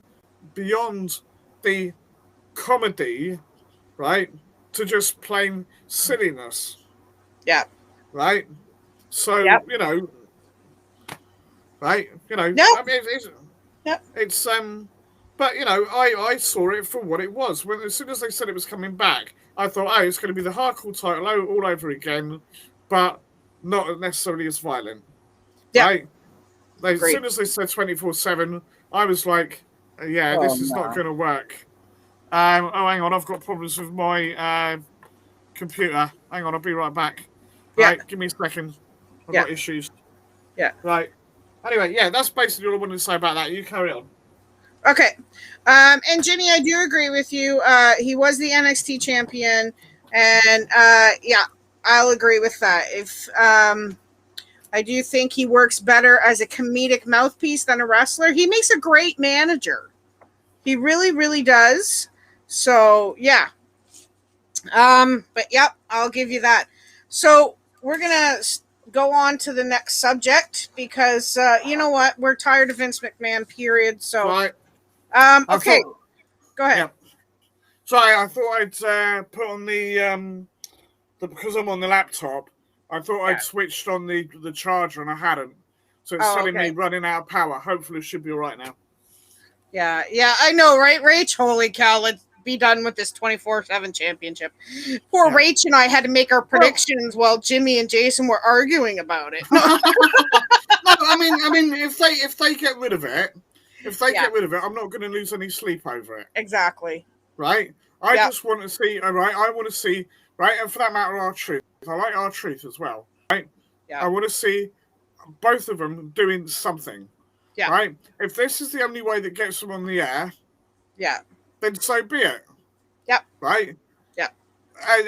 beyond the comedy, right, to just plain silliness. Yeah. Right. So Yep. right, Yep. I mean, it's but I saw it for what it was. As soon as they said it was coming back, I thought, oh, it's going to be the hardcore title all over again, but not necessarily as violent. Yep. Right? As soon as they said 24/7, I was like, yeah, this is not going to work. Oh, hang on, I've got problems with my computer. Hang on, I'll be right back. Right, give me a second. I've got issues. Yeah. Right. Anyway, yeah, that's basically all I wanted to say about that. You carry on. Okay. And Jimmy, I do agree with you. He was the NXT champion, and I'll agree with that. If I do think he works better as a comedic mouthpiece than a wrestler. He makes a great manager. He really, really does. So yeah. But yep, I'll give you that. So we're gonna go on to the next subject because you know what? We're tired of Vince McMahon. Period. So right. Okay. Go ahead. Yeah. Sorry, I thought I'd put on the because I'm on the laptop. I thought I'd switched on the charger and I hadn't. So it's telling me running out of power. Hopefully, it should be all right now. Yeah, I know, right, Rach? Holy cow, let's be done with this 24/7 championship. Poor Rach and I had to make our predictions while Jimmy and Jason were arguing about it. No, I mean, if they get rid of it, I'm not going to lose any sleep over it. Exactly. Right? I just want to see, all right? I want to see, right? And for that matter, R-Truth. I like R-Truth as well, right? Yeah. I want to see both of them doing something. Yeah. Right? If this is the only way that gets them on the air, then so be it. Yep. Right? Yeah. And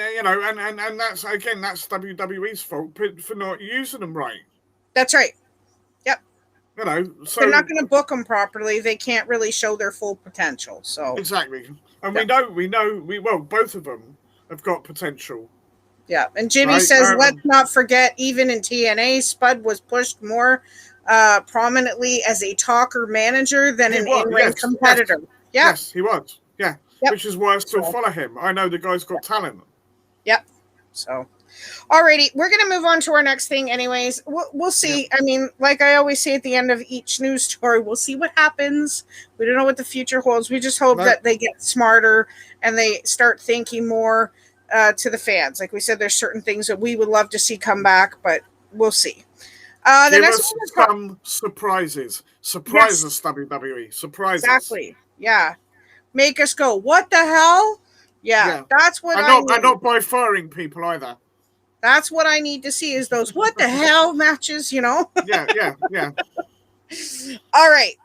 that's WWE's fault for not using them right. That's right. Yep. So they're not going to book them properly. They can't really show their full potential. So exactly. And we know both of them have got potential. Yeah. And Jimmy says, let's not forget, even in TNA, Spud was pushed more prominently as a talker manager than an in-ring competitor. Yes, he was. Yeah. Yep. Which is why I still follow him. I know the guy's got talent. Yep. So, alrighty, we're going to move on to our next thing anyways. We'll see. Yep. I mean, like I always say at the end of each news story, we'll see what happens. We don't know what the future holds. We just hope that they get smarter and they start thinking more to the fans. Like we said, there's certain things that we would love to see come back, but we'll see. The next one some surprises. Surprises, WWE. Surprises. Exactly. Yeah. Make us go, what the hell? Yeah. That's what I need. And not by firing people either. That's what I need to see is those what the hell matches, Yeah. All right.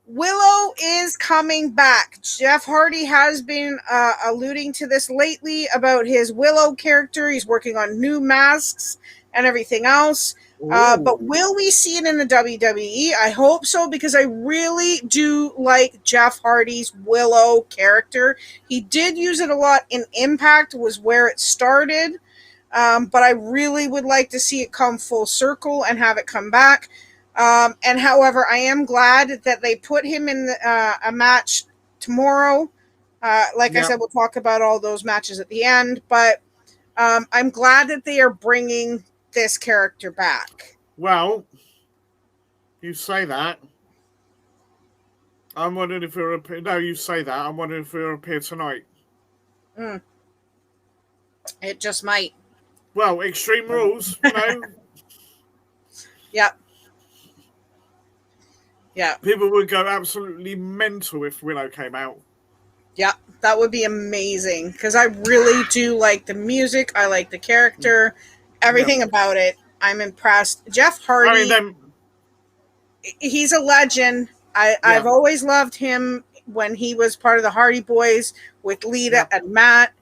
Willow is coming back. Jeff Hardy has been alluding to this lately about his Willow character. He's working on new masks and everything else. But will we see it in the WWE? I hope so, because I really do like Jeff Hardy's Willow character. He did use it a lot in Impact, was where it started. But I really would like to see it come full circle and have it come back. And however, I am glad that they put him in a match tomorrow. I said, we'll talk about all those matches at the end. But I'm glad that they are bringing this character back. Well, you say that. I'm wondering if he'll appear. No, you say that. I'm wondering if he'll appear tonight. It just might. Well, Extreme Rules, Yep. Yeah. People would go absolutely mental if Willow came out. Yeah, that would be amazing because I really do like the music. I like the character, Yeah. everything about it. I'm impressed. Jeff I mean, Hardy, then, he's a legend. I've yeah, always loved him when he was part of the Hardy Boys with Lita yeah. and Matt.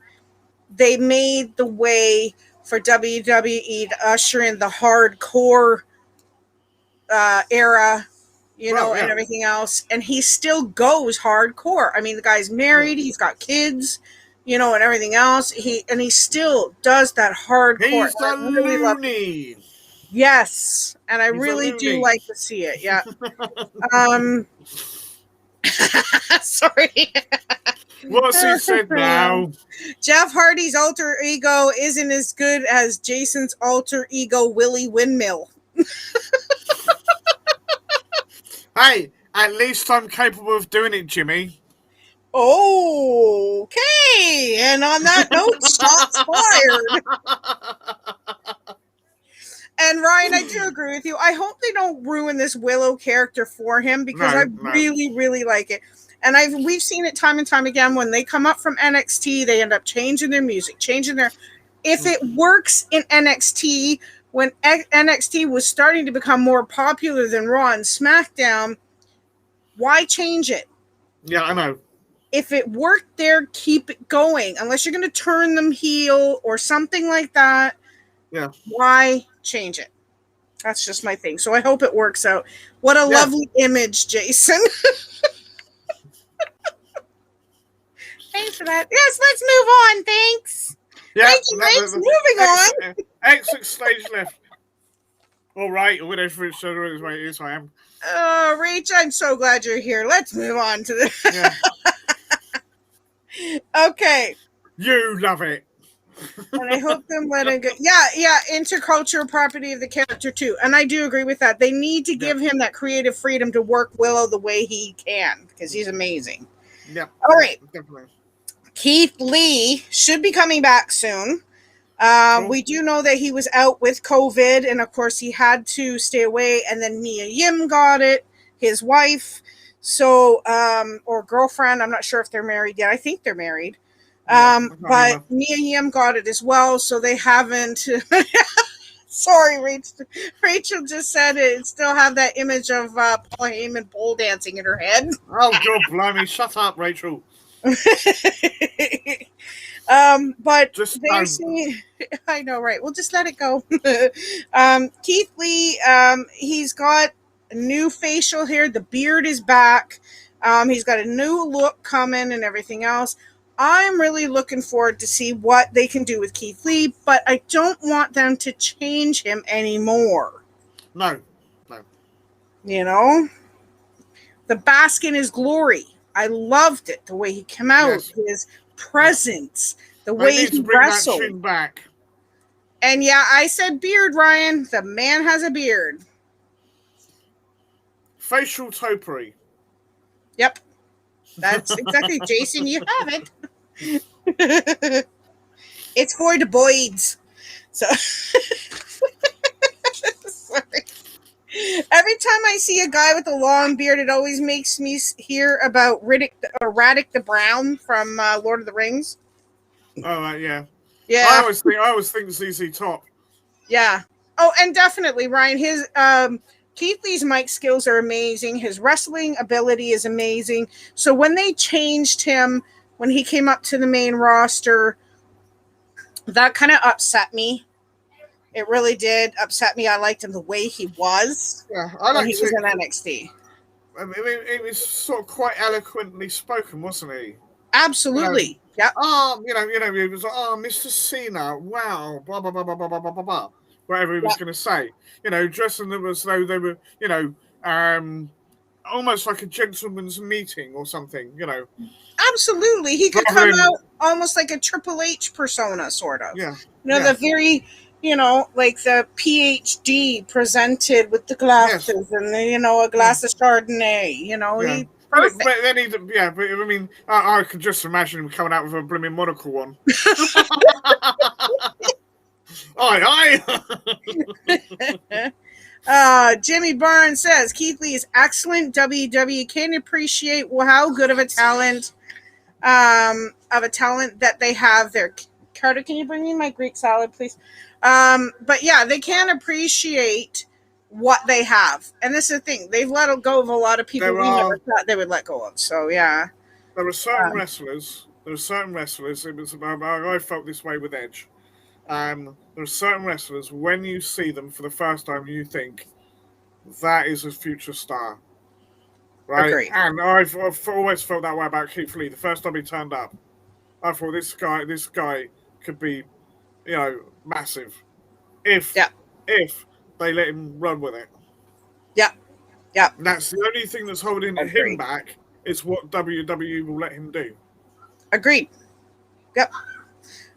They made the way for WWE to usher in the hardcore era, Well, and yeah, everything else. And he still goes hardcore. I mean, the guy's yeah. married, he's got kids, and everything else. He still does that hardcore. He's a I really love it. loony. Yes, and I He's a really do loony. like to see it. Yeah. Um. Sorry. What's he said now? Jeff Hardy's alter ego isn't as good as Jason's alter ego, Willie Windmill. Hey, at least I'm capable of doing it, Jimmy. Okay. And on that note, shots fired. And Ryan, I do agree with you. I hope they don't ruin this Willow character for him because I No. really, really like it. And we've seen it time and time again when they come up from NXT, they end up changing their music, changing their. If it works in NXT, when NXT was starting to become more popular than Raw and SmackDown, why change it? Yeah, I know. If it worked there, keep it going. Unless you're going to turn them heel or something like that, Yeah. why change it? That's just my thing. So I hope it works out. What a lovely image, Jason. Thanks for that. Yes, let's move on. Thanks. Yeah. Thanks. Moving on. Exit stage left. All right, whatever it's the way it is, I am. Rach, I'm so glad you're here. Let's move on to this. Yeah. Okay. You love it. And I hope them let it go. Yeah, intercultural property of the character too. And I do agree with that. They need to give him that creative freedom to work Willow the way he can because he's amazing. Yeah. All right. Definitely. Keith Lee should be coming back soon. Cool. We do know that he was out with COVID, and of course he had to stay away. And then Mia Yim got it, his wife, or girlfriend. I'm not sure if they're married yet. I think they're married. But Mia Yim got it as well, so they haven't. Sorry, Rachel just said it. Still have that image of Paul Heyman pole dancing in her head. Oh, God, blimey! Shut up, Rachel. But just I know, right? We'll just let it go. Keith Lee, he's got a new facial hair. The beard is back. He's got a new look coming and everything else. I'm really looking forward to see what they can do with Keith Lee, but I don't want them to change him anymore. No. The bask in his glory. I loved it. The way he came out, his presence, the way he wrestled. That back. And yeah, I said beard, Ryan. The man has a beard. Facial topiary. Yep. That's exactly, Jason, you have it. It's for the boys. So sorry. Every time I see a guy with a long beard, it always makes me hear about Raddick the Brown from Lord of the Rings. Oh, yeah. Yeah. I always think ZZ Top. Yeah. Oh, and definitely, Ryan, his Keith Lee's mic skills are amazing. His wrestling ability is amazing. So when they changed him, when he came up to the main roster, that kind of upset me. It really did upset me. I liked him the way he was. Yeah, I liked when he was in NXT. I mean, it was sort of quite eloquently spoken, wasn't he? Absolutely. Yeah. He was like, Mr. Cena, wow, blah blah blah blah blah blah blah blah. Whatever he was going to say, dressing them as though they were, almost like a gentleman's meeting or something, Absolutely, he could come out almost like a Triple H persona, sort of. Yeah. The very, like the PhD presented with the glasses and a glass of Chardonnay. But then I mean, I could just imagine him coming out with a blooming monocle on. Aye. Jimmy Barnes says Keith Lee is excellent. WWE can appreciate how good of a talent of a talent that they have there. Carter, can you bring me my Greek salad, please? But yeah, they can appreciate what they have. And this is the thing. They've let go of a lot of people we never thought they would let go of. So, yeah. There are certain wrestlers. There are certain wrestlers. It was about, I felt this way with Edge. There are certain wrestlers, when you see them for the first time, you think, that is a future star. Right? Agreed. And I've always felt that way about Keith Lee. The first time he turned up, I thought this guy could be, massive. If they let him run with it. Yeah. Yeah. And that's the only thing that's holding him back is what WWE will let him do. Agreed. Yep.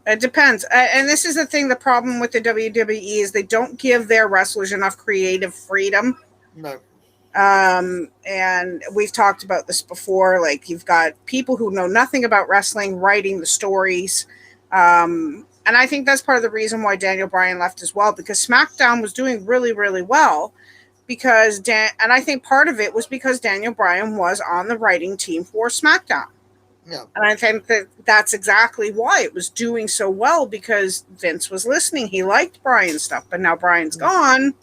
It depends. And this is the thing, the problem with the WWE is they don't give their wrestlers enough creative freedom. No. And we've talked about this before. Like, you've got people who know nothing about wrestling writing the stories. And I think that's part of the reason why Daniel Bryan left as well, because SmackDown was doing really, really well. And I think part of it was because Daniel Bryan was on the writing team for SmackDown. Yeah. And I think that's exactly why it was doing so well, because Vince was listening. He liked Bryan's stuff, but now Bryan's gone.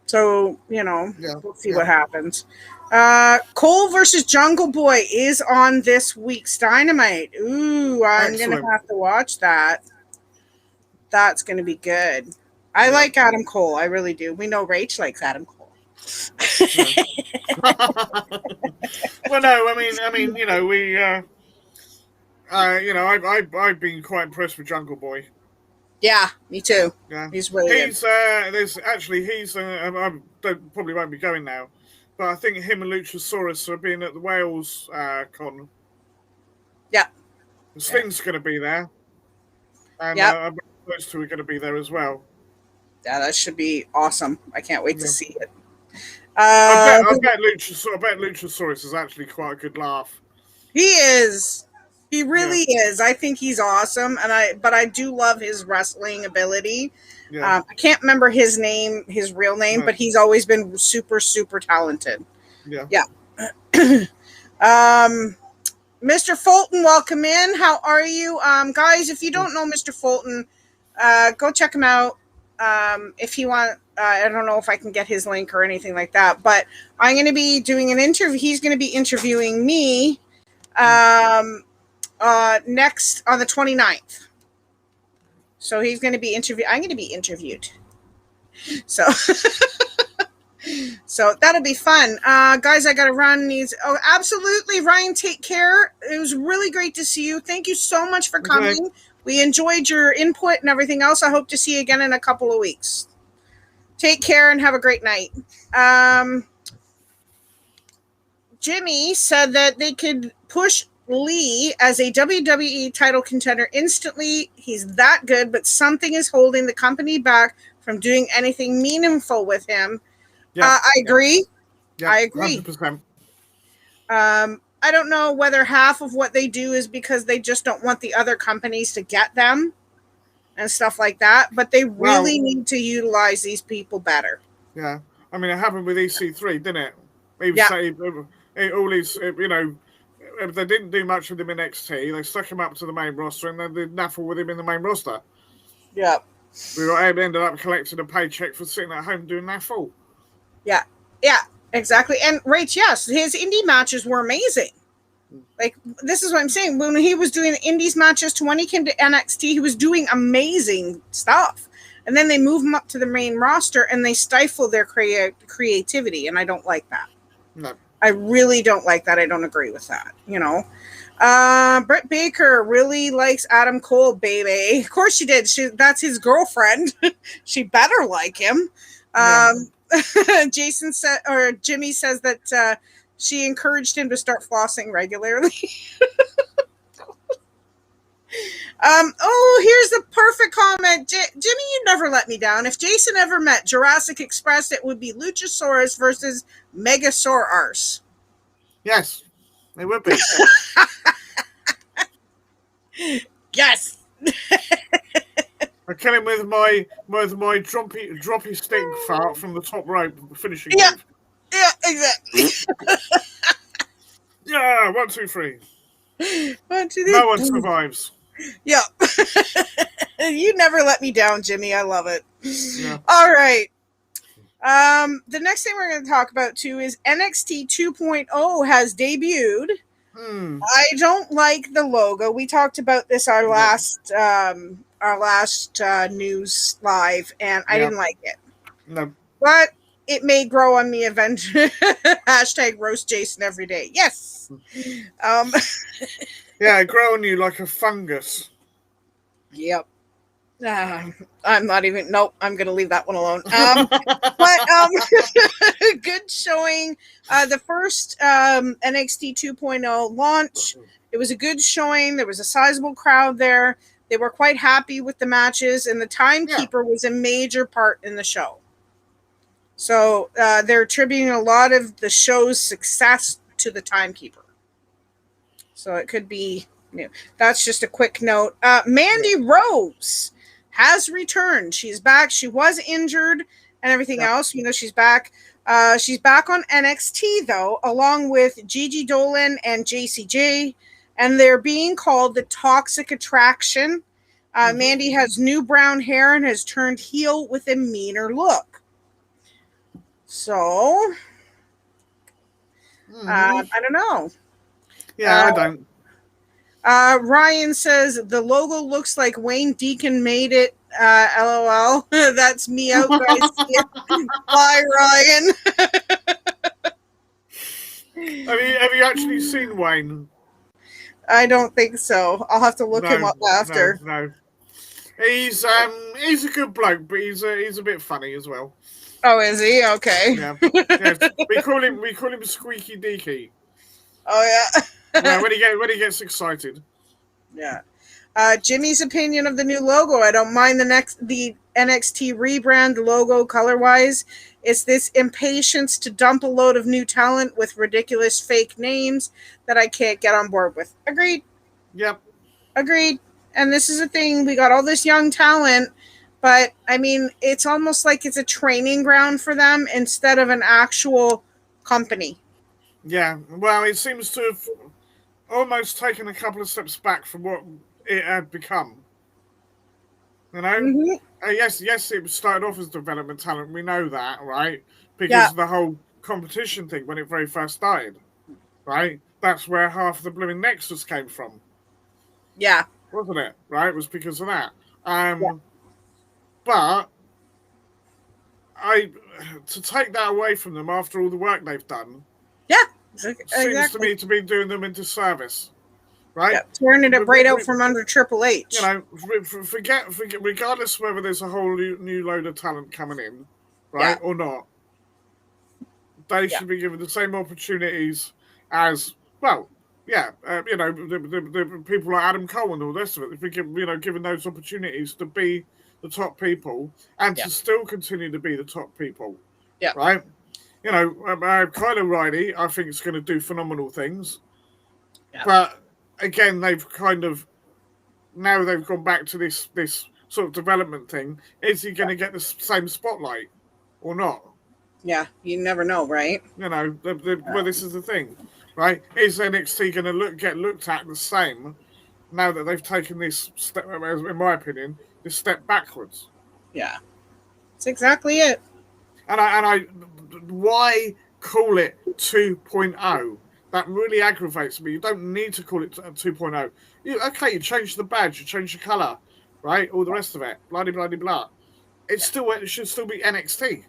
So, we'll see what happens. Cole versus Jungle Boy is on this week's Dynamite. Ooh, I'm going to have to watch that. That's going to be good. I like Adam Cole. I really do. We know Rach likes Adam Cole. Well, no, I mean, I've been quite impressed with Jungle Boy. Yeah, me too. Yeah, he's really good. I probably won't be going now, but I think him and Luchasaurus are being at the Wales con. Yeah, Sting's going to be there, and those two are going to be there as well. Yeah, that should be awesome. I can't wait to see it. I bet Luchasaurus is actually quite a good laugh. He is. He really is. I think he's awesome, but I do love his wrestling ability. Yeah. I can't remember his real name, but he's always been super, super talented. Yeah. Yeah. Mr. Fulton, welcome in. How are you? Guys, if you don't know Mr. Fulton, go check him out. If you want, I don't know if I can get his link or anything like that, but I'm going to be doing an interview. He's going to be interviewing me next on the 29th. So he's going to be I'm going to be interviewed. So that'll be fun. Guys, I got to run these. Oh, absolutely. Ryan, take care. It was really great to see you. Thank you so much for coming. Okay. We enjoyed your input and everything else. I hope to see you again in a couple of weeks. Take care and have a great night. Jimmy said that they could push Lee as a WWE title contender instantly. He's that good, but something is holding the company back from doing anything meaningful with him. Yeah. I agree. Yeah, I agree. 100%. I don't know whether half of what they do is because they just don't want the other companies to get them and stuff like that, but they really need to utilize these people better. Yeah. I mean, it happened with EC3, didn't it? All these, they didn't do much with him in NXT. They stuck him up to the main roster, and then they naffle with him in the main roster. Yeah. We ended up collecting a paycheck for sitting at home doing naffle. Yeah. Yeah, exactly. And Rach, yes, his indie matches were amazing. Like, this is what I'm saying. When he was doing indies matches, when he came to NXT, he was doing amazing stuff. And then they move him up to the main roster, and they stifle their creativity, and I don't like that. No. I really don't like that. I don't agree with that, Britt Baker really likes Adam Cole, baby. Of course she did. That's his girlfriend. She better like him. Yeah. Jason said, or Jimmy says that she encouraged him to start flossing regularly. Here's a perfect comment. Jimmy, you never let me down. If Jason ever met Jurassic Express, it would be Luchasaurus versus Megasaurus. Yes, it would be. Yes. I kill him with my droppy stick fart from the top rope finishing. Yeah, move. Yeah, exactly. Yeah, 1, 2, 3. No one survives. Yeah. You never let me down, Jimmy. I love it. Yeah. All right. The next thing we're going to talk about too is NXT 2.0 has debuted. I don't like the logo. We talked about this our last news live, and I didn't like it. No. But it may grow on me eventually. Hashtag roast Jason every day. Yes. Yeah, grow on you like a fungus. Yep. I'm not even. Nope. I'm going to leave that one alone. Good showing. The first NXT 2.0 launch. It was a good showing. There was a sizable crowd there. They were quite happy with the matches, and the timekeeper was a major part in the show. So they're attributing a lot of the show's success to the timekeeper. So it could be new. That's just a quick note. Mandy Rose has returned. She's back. She was injured and everything else. She's back. She's back on NXT, though, along with Gigi Dolan and JCJ. And they're being called the Toxic Attraction. Mandy has new brown hair and has turned heel with a meaner look. So, I don't know. Yeah, I don't. Ryan says the logo looks like Wayne Deacon made it. LOL. That's me out, guys. Bye, Ryan. Have you actually seen Wayne? I don't think so. I'll have to look him up after. No. He's a good bloke, but he's a bit funny as well. Oh, is he? Okay. Yeah. We call him Squeaky Deaky. Oh yeah. When he gets excited. Yeah. Jimmy's opinion of the new logo. I don't mind the NXT rebrand, the logo color wise. It's this impatience to dump a load of new talent with ridiculous fake names that I can't get on board with. Agreed. Yep. Agreed. And this is a thing. We got all this young talent, but I mean, it's almost like it's a training ground for them instead of an actual company. Yeah. Well, it seems to have almost taken a couple of steps back from what it had become. You know? Yes, it started off as development talent. We know that, right? Because of the whole competition thing when it very first started, right? That's where half the blooming Nexus came from. Yeah. Wasn't it? Right? It was because of that. But to take that away from them after all the work they've done, seems to me to be doing them into service, right? Yeah, turning it right out from under Triple H. You know, forget. Regardless of whether there's a whole new load of talent coming in, right, or not, they should be given the same opportunities as well. Yeah, the people like Adam Cole and all the rest of it. If we given those opportunities to be the top people and to still continue to be the top people, right? You know, Kyle O'Reilly, I think, is going to do phenomenal things. Yeah. But again, they've now they've gone back to this sort of development thing. Is he going to get the same spotlight or not? Yeah, you never know, right? You know, well, this is the thing, right? Is NXT going to get looked at the same now that they've taken this step, in my opinion, this step backwards? Yeah, that's exactly it. And I why call it 2.0? That really aggravates me. You don't need to call it 2.0. You change the badge, you change the colour, right? All the rest of it, blah, blah, blah, blah. It should still be NXT.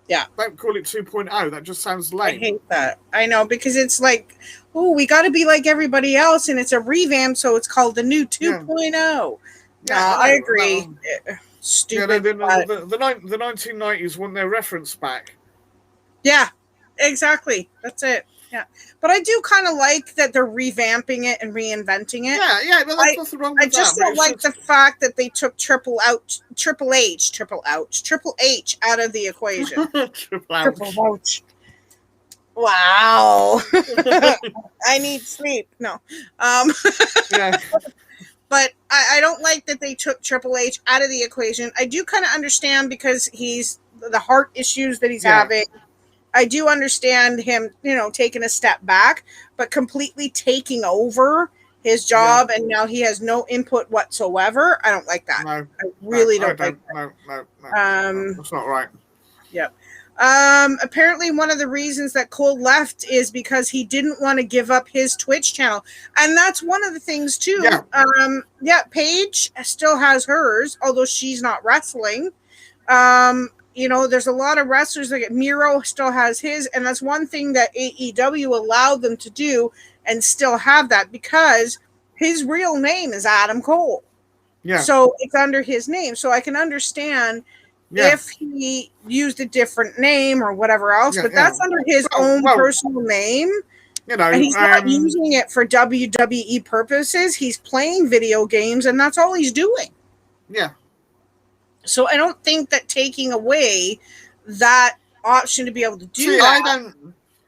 Yeah. Don't call it 2.0. That just sounds lame. I hate that. I know, because it's like, we got to be like everybody else, and it's a revamp, so it's called the new 2.0. Yeah, I agree. Stupid. The 1990s want their reference back. Yeah, exactly. That's it. Yeah, but I do kind of like that they're revamping it and reinventing it. Yeah, but that's nothing wrong with that. I just don't like the fact that they took Triple H out of the equation. Triple H. Wow. I need sleep. No. Yeah. But I don't like that they took Triple H out of the equation. I do kind of understand because he's the heart issues that he's having. I do understand him, taking a step back, but completely taking over his job, and now he has no input whatsoever. I don't like that. No, I really don't like that. No, that's not right. Yep. Apparently one of the reasons that Cole left is because he didn't want to give up his Twitch channel. And that's one of the things too. Paige still has hers, although she's not wrestling. There's a lot of wrestlers that Miro still has his, and that's one thing that AEW allowed them to do and still have that, because his real name is Adam Cole. Yeah. So it's under his name. So I can understand if he used a different name or whatever else, but that's under his own personal name. And he's not using it for WWE purposes. He's playing video games, and that's all he's doing. Yeah. So I don't think that taking away that option to be able to do that.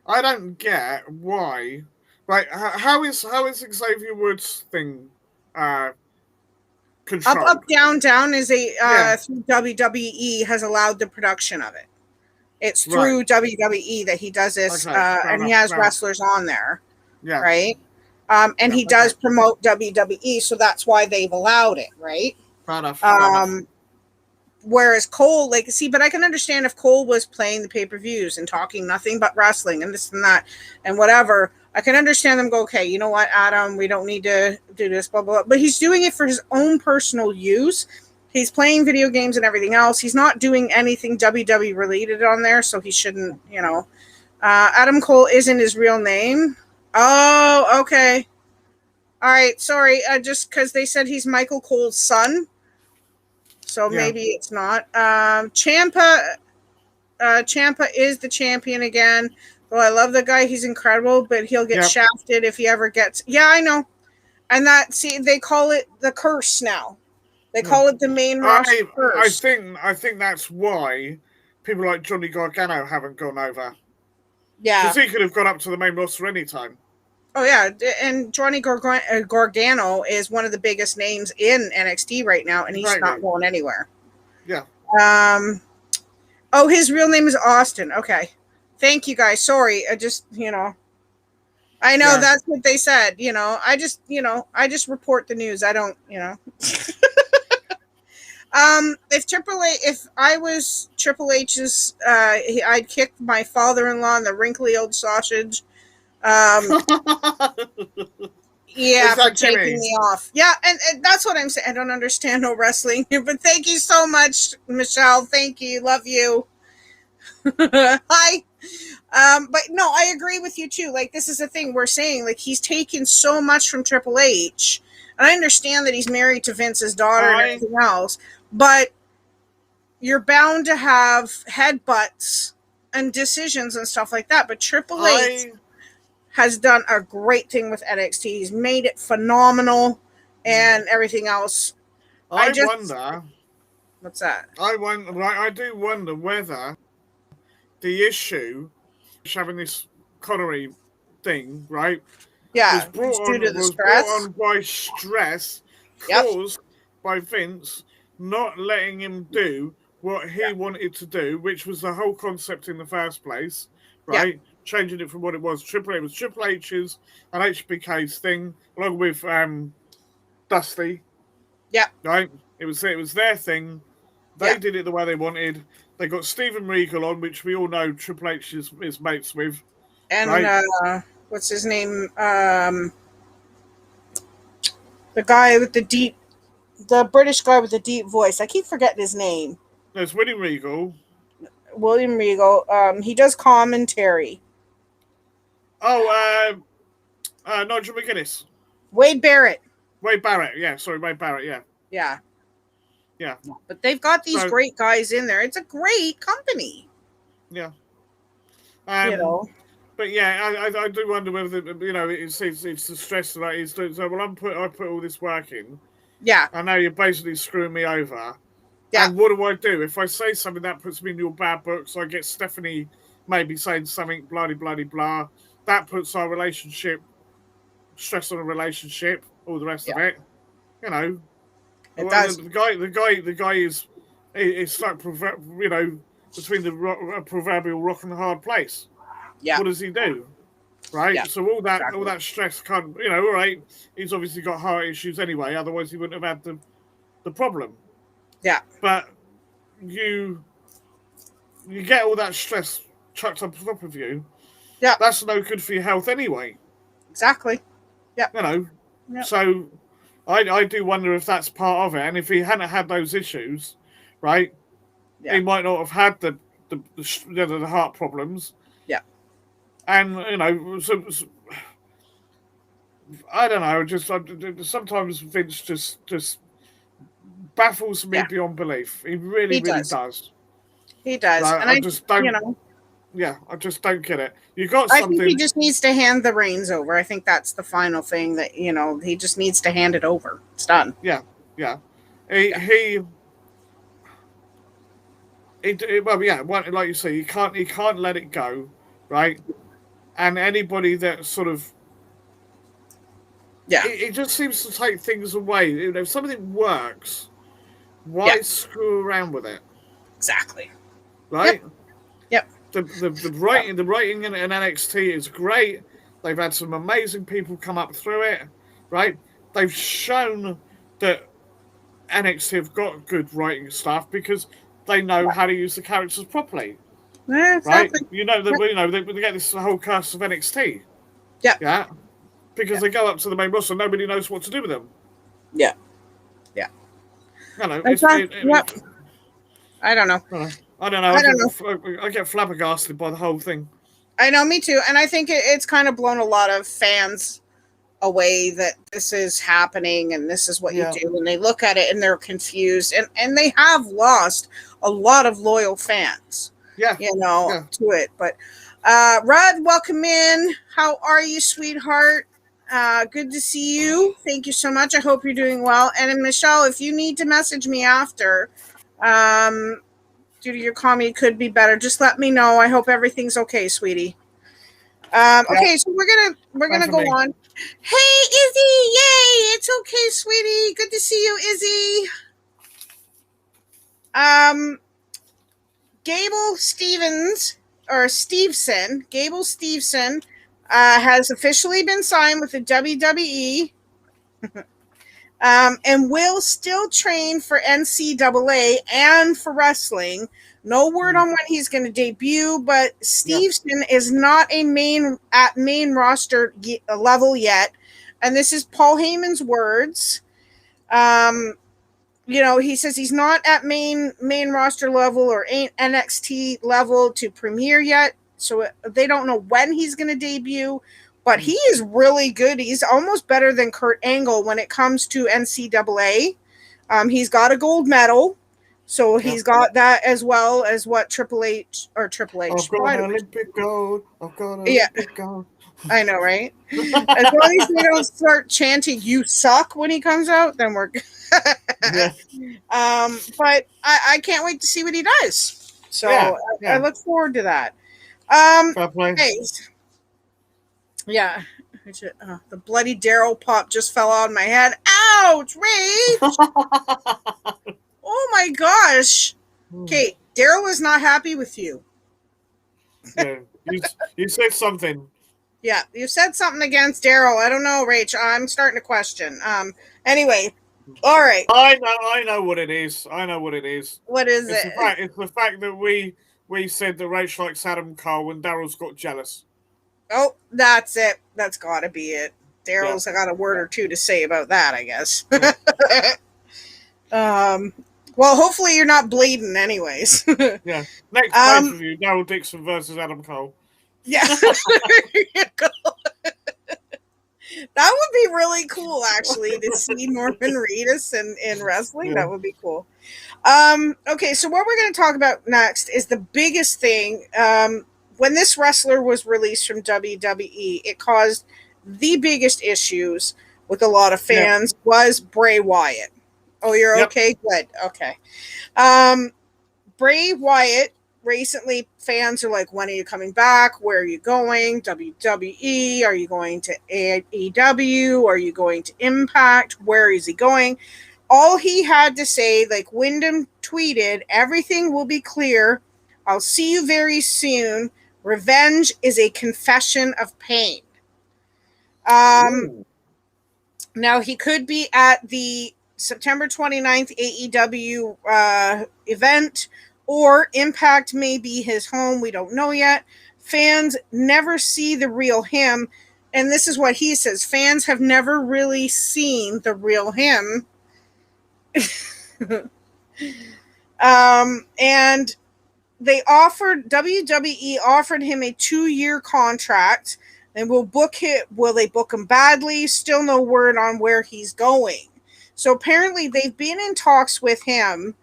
I don't get why. Like, how is Xavier Woods thing controlled? Up, down is through WWE has allowed the production of it. It's through WWE that he does this, and he has wrestlers on there. Yeah. Right. And he does promote WWE, so that's why they've allowed it. Right. Fair enough. Whereas Cole, but I can understand if Cole was playing the pay-per-views and talking nothing but wrestling and this and that and whatever. I can understand them go, okay, you know what, Adam, we don't need to do this, blah, blah, blah. But he's doing it for his own personal use. He's playing video games and everything else. He's not doing anything WWE related on there, so he shouldn't, Adam Cole isn't his real name. Oh, okay. All right, sorry. Just because they said he's Michael Cole's son. So maybe it's not. Ciampa is the champion again. Well, I love the guy. He's incredible, but he'll get shafted if he ever gets. Yeah, I know. And they call it the curse now. They call it the main roster curse. I think that's why people like Johnny Gargano haven't gone over. Yeah. Because he could have gone up to the main roster anytime. Oh, yeah. And Johnny Gargano is one of the biggest names in NXT right now, and he's not going anywhere. Yeah. His real name is Austin. Okay. Thank you, guys. Sorry. I just, I know that's what they said. I just report the news. I don't, if I was Triple H's, I'd kick my father-in-law in the wrinkly old sausage. For taking me off. Yeah, and that's what I'm saying. I don't understand no wrestling here, but thank you so much, Michelle. Thank you. Love you. Hi. But no, I agree with you too. This is the thing we're saying. He's taken so much from Triple H, and I understand that he's married to Vince's daughter and everything else, but you're bound to have headbutts and decisions and stuff like that. But Triple H has done a great thing with NXT. He's made it phenomenal and everything else. I wonder. What's that? I do wonder whether the issue having this Connery thing, right? Yeah, was brought on by stress caused by Vince not letting him do what he wanted to do, which was the whole concept in the first place, right? Yeah. Changing it from what it was. It was Triple H's and HBK's thing, along with Dusty. Yeah. Right? It was their thing. They did it the way they wanted. They got Steven Regal on, which we all know Triple H is mates with. And what's his name? The guy with the British guy with the deep voice. I keep forgetting his name. There's William Regal. He does commentary. Nigel McGuinness. Wade Barrett, yeah. Sorry, Wade Barrett, yeah. Yeah. Yeah. But they've got these great guys in there. It's a great company. Yeah. But yeah, I do wonder whether, it's the stress that he's doing. So, I put all this work in. Yeah. I know you're basically screwing me over. Yeah. And what do I do? If I say something that puts me in your bad books, I get Stephanie maybe saying something, blah, blah, blah, blah. That puts our relationship, stress on a relationship, all the rest of it. It does. The guy is stuck, between the proverbial rock and the hard place. Yeah. What does he do? right? Yeah, So all exactly. that stress can't, all right. He's obviously got heart issues anyway. Otherwise, he wouldn't have had the problem. Yeah. But you get all that stress chucked on top of you. Yeah. That's no good for your health anyway. Exactly. Yeah. Yep. So I do wonder if that's part of it. And if he hadn't had those issues, right, Yeah. he might not have had the heart problems. Yeah. And I don't know. Just sometimes Vince just baffles me beyond belief. He really, really does. He does, and I just don't. Yeah, I just don't get it. You got I something. think he just needs to hand the reins over. I think that's the final thing that he just needs to hand it over. It's done. Yeah. He well, yeah, like you say, he can't let it go, right? And anybody that sort of it just seems to take things away. If something works, why screw around with it? Exactly. Right? Yep. The writing in NXT is great. They've had some amazing people come up through it, right? They've shown that NXT have got good writing staff because they know how to use the characters properly. Yeah, exactly. Right? They get this whole cast of NXT. Yeah. Yeah. Because they go up to the main roster, nobody knows what to do with them. Yeah. Yeah. I don't know. I don't know. I get flabbergasted by the whole thing. I know, me too. And I think it's kind of blown a lot of fans away that this is happening and this is what you do. And they look at it and they're confused. And they have lost a lot of loyal fans. Yeah. To it. But Rod, welcome in. How are you, sweetheart? Good to see you. Thank you so much. I hope you're doing well. And then Michelle, if you need to message me after, due to your comment, it could be better. Just let me know. I hope everything's okay, sweetie. Okay, so we're gonna go on. Hey, Izzy! Yay! It's okay, sweetie. Good to see you, Izzy. Gable Steveson has officially been signed with the WWE. And will still train for NCAA and for wrestling. No word on when he's going to debut, but Steveson is not a main roster level yet. And this is Paul Heyman's words. He says he's not at main roster level or NXT level to premiere yet. So they don't know when he's going to debut. But he is really good. He's almost better than Kurt Angle when it comes to NCAA. He's got a gold medal. So he's got that as well as what Triple H. I've got an Olympic gold. I've got an Olympic gold. I know, right? As long as they don't start chanting "You suck" when he comes out, then we're good. But I can't wait to see what he does. So I look forward to that. Hey. Yeah. The bloody Daryl pop just fell on my head. Ouch, Rage! Oh my gosh. Okay, Daryl is not happy with you. Yeah, you said something. Yeah, you said something against Daryl. I don't know, Rach. I'm starting to question. Anyway, all right. I know what it is. I know what it is. What is it? It's the fact that we said that Rach likes Adam Cole when Daryl's got jealous. Oh, that's it. That's got to be it. Daryl's got a word or two to say about that, I guess. Well, hopefully you're not bleeding anyways. Yeah. Next pay-per-view, Daryl Dixon versus Adam Cole. Yeah. There you go. That would be really cool, actually, to see Norman Reedus in wrestling. That would be cool. Okay, so what we're going to talk about next is the biggest thing. When this wrestler was released from WWE, it caused the biggest issues with a lot of fans was Bray Wyatt. Oh, you're okay? Good. Okay. Bray Wyatt, recently fans are like, when are you coming back? Where are you going? WWE? Are you going to AEW? Are you going to Impact? Where is he going? All he had to say, like Wyndham tweeted, everything will be clear. I'll see you very soon. Revenge is a confession of pain. Now, he could be at the September 29th AEW event, or Impact may be his home. We don't know yet. Fans never see the real him. And this is what he says. Fans have never really seen the real him. And WWE offered him a 2-year contract. And will they book him badly? Still no word on where he's going. So apparently they've been in talks with him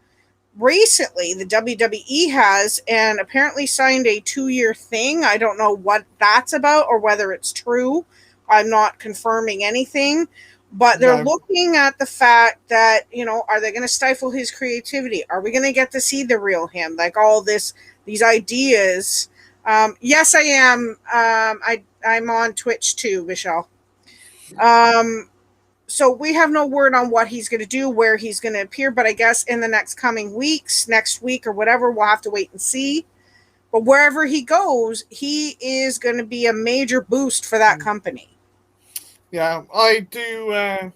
recently. The WWE has, and apparently signed a 2-year thing. I don't know what that's about or whether it's true. I'm not confirming anything. But they're looking at the fact that, are they going to stifle his creativity? Are we going to get to see the real him? Like all these ideas. Yes, I am. I'm on Twitch too, Michelle. So we have no word on what he's going to do, where he's going to appear, but I guess in the next coming weeks, next week or whatever, we'll have to wait and see. But wherever he goes, he is going to be a major boost for that company. Yeah, I do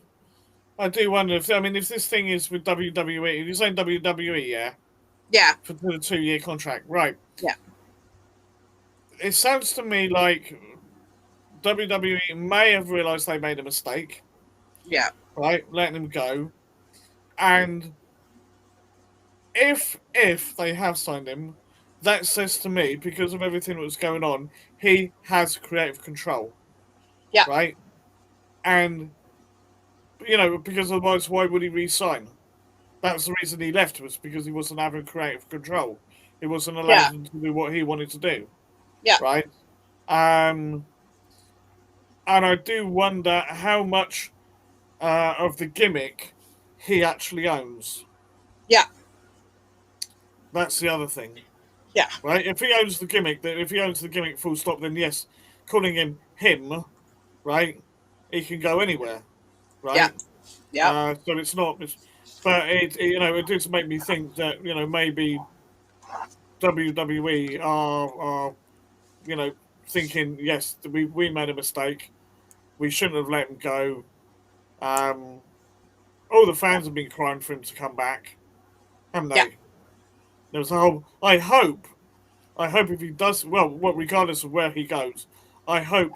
wonder if this thing is with WWE. You're saying WWE, yeah? Yeah. For the 2-year contract, right? Yeah. It sounds to me like WWE may have realised they made a mistake. Yeah. Right, letting him go. And if they have signed him, that says to me, because of everything that was going on, he has creative control. Yeah. Right? And, because otherwise, why would he re-sign? That's the reason he left, was because he wasn't having creative control. He wasn't allowed to do what he wanted to do. Yeah. Right? And I do wonder how much of the gimmick he actually owns. Yeah. That's the other thing. Yeah. Right? If he owns the gimmick full stop, then yes, calling him, right, he can go anywhere. Right? Yeah. Yeah. So it's not... But it does make me think that, maybe WWE are thinking, yes, we made a mistake. We shouldn't have let him go. All the fans have been crying for him to come back, haven't they? Yeah. There's a whole... I hope if he does, regardless of where he goes, I hope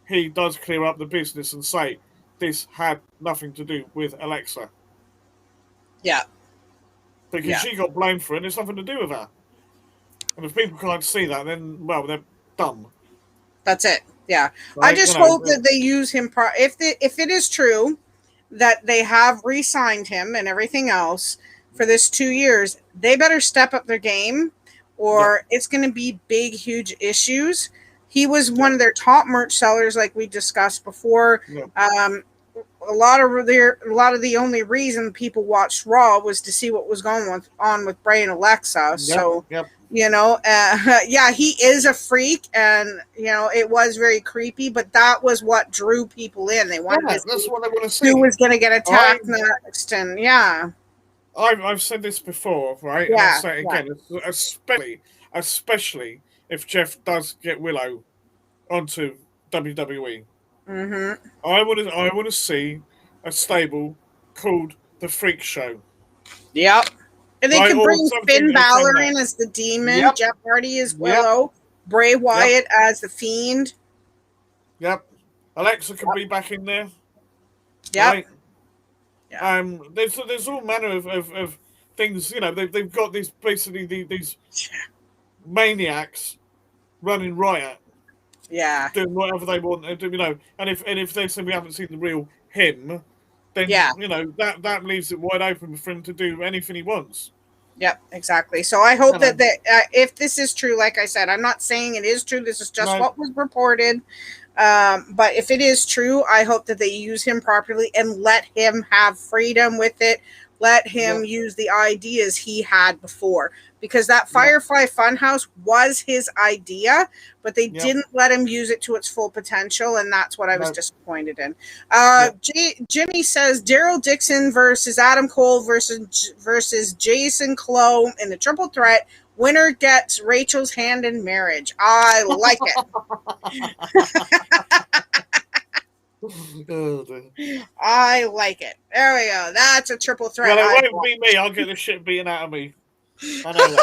he does clear up the business and say, this had nothing to do with Alexa. Yeah. Because she got blamed for it, and it's nothing to do with her. And if people can't see that, then, they're dumb. That's it. Yeah. Right? I just hope that they use him. If it is true that they have re-signed him and everything else for this 2 years, they better step up their game, or it's going to be big, huge issues. He was one of their top merch sellers, like we discussed before. Yeah. A lot of the only reason people watched Raw was to see what was going on with Bray and Alexa. So, he is a freak, and it was very creepy. But that was what drew people in. They wanted to see that's what they want to see. Who was going to get attacked next, and I've said this before, right? Yeah, and I'll say it again, especially if Jeff does get Willow onto WWE. Mm-hmm. I want to see a stable called the Freak Show. Yep. And they can bring Finn Balor in as the Demon, Jeff Hardy as Willow, Bray Wyatt as the Fiend. Yep. Alexa can be back in there. Yep. Right? There's all manner of things. They've got these maniacs running riot. Yeah. Doing whatever they want, and if they say we haven't seen the real him, then that leaves it wide open for him to do anything he wants. Yep, exactly. So I hope that if this is true, like I said, I'm not saying it is true. This is just what was reported. But if it is true, I hope that they use him properly and let him have freedom with it. Let him use the ideas he had before, because that Firefly Funhouse was his idea, but they didn't let him use it to its full potential, and that's what I was disappointed in. Jimmy says Daryl Dixon versus Adam Cole versus Jason Cole in the triple threat Winner gets Rachel's hand in marriage. I like it. I like it. There we go. That's a triple threat. Well, it won't be me. I'll get the shit beaten out of me. I know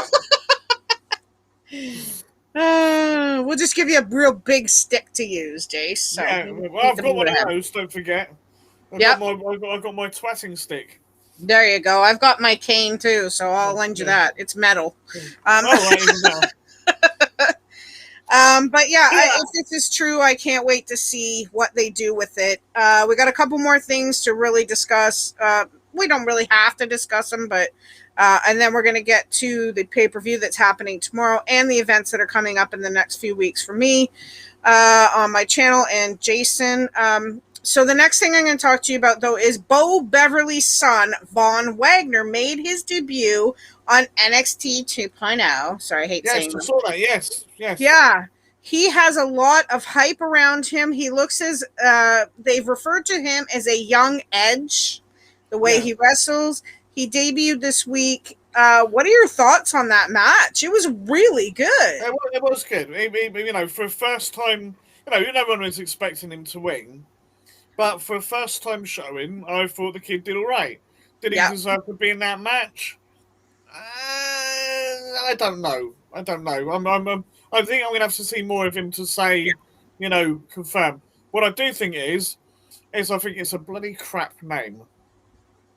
that. We'll just give you a real big stick to use, Jace. So yeah, well, I've got one of those. Don't forget. I've got my twatting stick. There you go. I've got my cane too, so I'll lend you that. It's metal. But if this is true, I can't wait to see what they do with it. We got a couple more things to really discuss. We don't really have to discuss them, but and then we're going to get to the pay-per-view that's happening tomorrow and the events that are coming up in the next few weeks for me on my channel and Jason. So the next thing I'm going to talk to you about, though, is Bo Beverly's son, Von Wagner, made his debut on NXT 2.0. Sorry, I hate saying that. Yes, I saw that. Yes. Yeah. He has a lot of hype around him. He looks as, they've referred to him as a young Edge, the way he wrestles. He debuted this week. What are your thoughts on that match? It was really good. It was good. For a first time, no one was expecting him to win. But for a first time showing, I thought the kid did all right. Did he deserve to be in that match? I don't know. I think I'm going to have to see more of him to say, confirm. What I do think is I think it's a bloody crap name.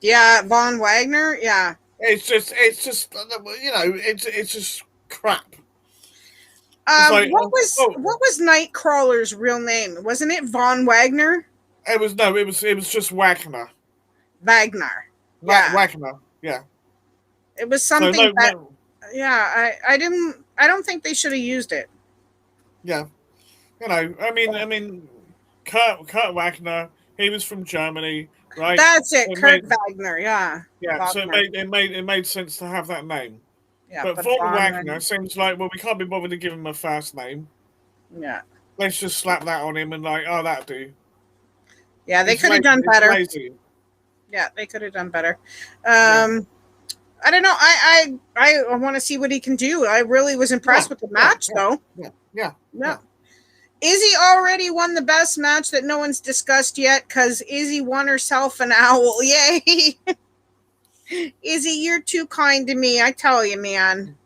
Yeah, Von Wagner. Yeah, it's just crap. What was Nightcrawler's real name? Wasn't it Von Wagner? It was just Wagner. Wagner. Wagner. Yeah. It was something I don't think they should have used it. Yeah. Kurt Wagner, he was from Germany, right? That's it, Kurt Wagner, yeah. Yeah, Wagner. So it made sense to have that name. Yeah, but Von Wagner seems like, we can't be bothered to give him a first name. Yeah. Let's just slap that on him and that'll do. Yeah, they could have done better. Yeah, they could have done better. I don't know. I want to see what he can do. I really was impressed with the match, though. Yeah. Izzy already won the best match that no one's discussed yet because Izzy won herself an owl. Yay! Izzy, you're too kind to me. I tell you, man.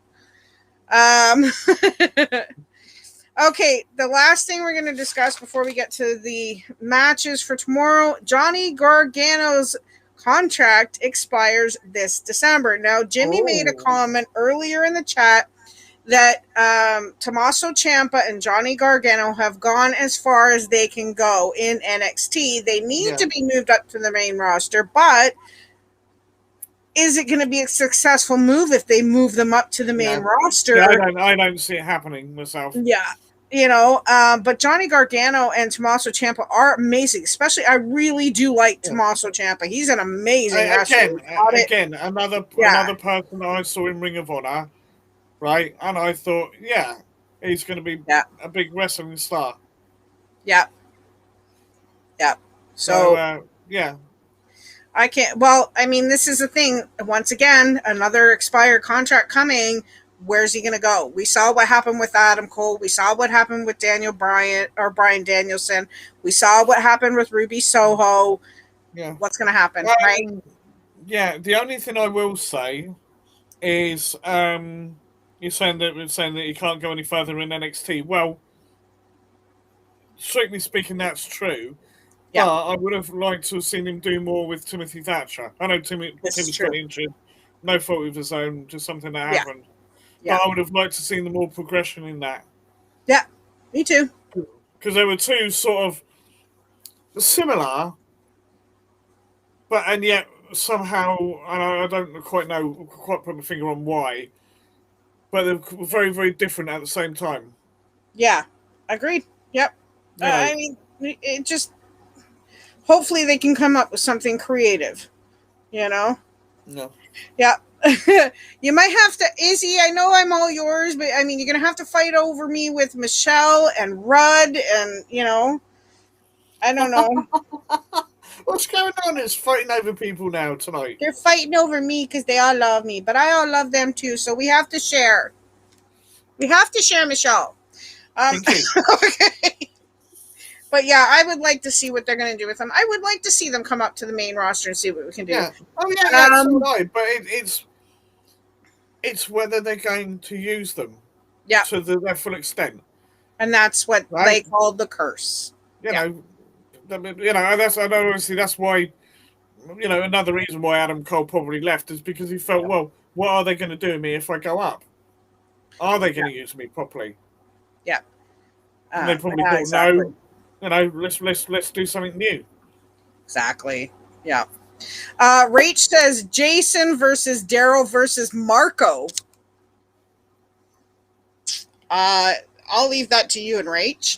Okay, the last thing we're going to discuss before we get to the matches for tomorrow, Johnny Gargano's contract expires this December. Now, Jimmy made a comment earlier in the chat that Tommaso Ciampa and Johnny Gargano have gone as far as they can go in NXT. They need to be moved up to the main roster, but is it going to be a successful move if they move them up to the main roster? Yeah, I don't see it happening myself. Yeah. But Johnny Gargano and Tommaso Ciampa are amazing. Especially, I really do like Tommaso Ciampa. He's an amazing wrestler. Again, another person that I saw in Ring of Honor, right? And I thought, he's going to be a big wrestling star. Yeah. So I can't. Well, I mean, this is the thing. Once again, another expired contract coming. Where's he going to go? We saw what happened with Adam Cole. We saw what happened with Bryan Danielson. We saw what happened with Ruby Soho. Yeah. What's going to happen, right? Yeah. The only thing I will say is you're saying that he can't go any further in NXT. Well, strictly speaking, that's true. Yeah. But I would have liked to have seen him do more with Timothy Thatcher. I know Timmy's got injured. No fault of his own, just something that happened. Yeah. But I would have liked to see the more progression in that. Yeah, me too. Because they were two sort of similar, and yet somehow, and I don't quite put my finger on why, but they're very, very different at the same time. Yeah, agreed. Yep. I mean, it just, hopefully they can come up with something creative, No. Yeah. You might have to, Izzy, I know I'm all yours, but I mean, you're going to have to fight over me with Michelle and Rudd and, I don't know. What's going on is fighting over people now tonight. They're fighting over me because they all love me, but I all love them too, so we have to share. We have to share Michelle. Thank you. Okay. But yeah, I would like to see what they're going to do with them. I would like to see them come up to the main roster and see what we can do. Yeah. Oh yeah, so would I. But it's whether they're going to use them to their full extent. And that's what they call the curse. You know, that's why, another reason why Adam Cole probably left is because he felt, well, what are they going to do to me if I go up? Are they going to use me properly? Yeah. And they probably thought, exactly. No, let's do something new. Exactly. Yeah. Rach says Jason versus Daryl versus Marco. I'll leave that to you and Rach.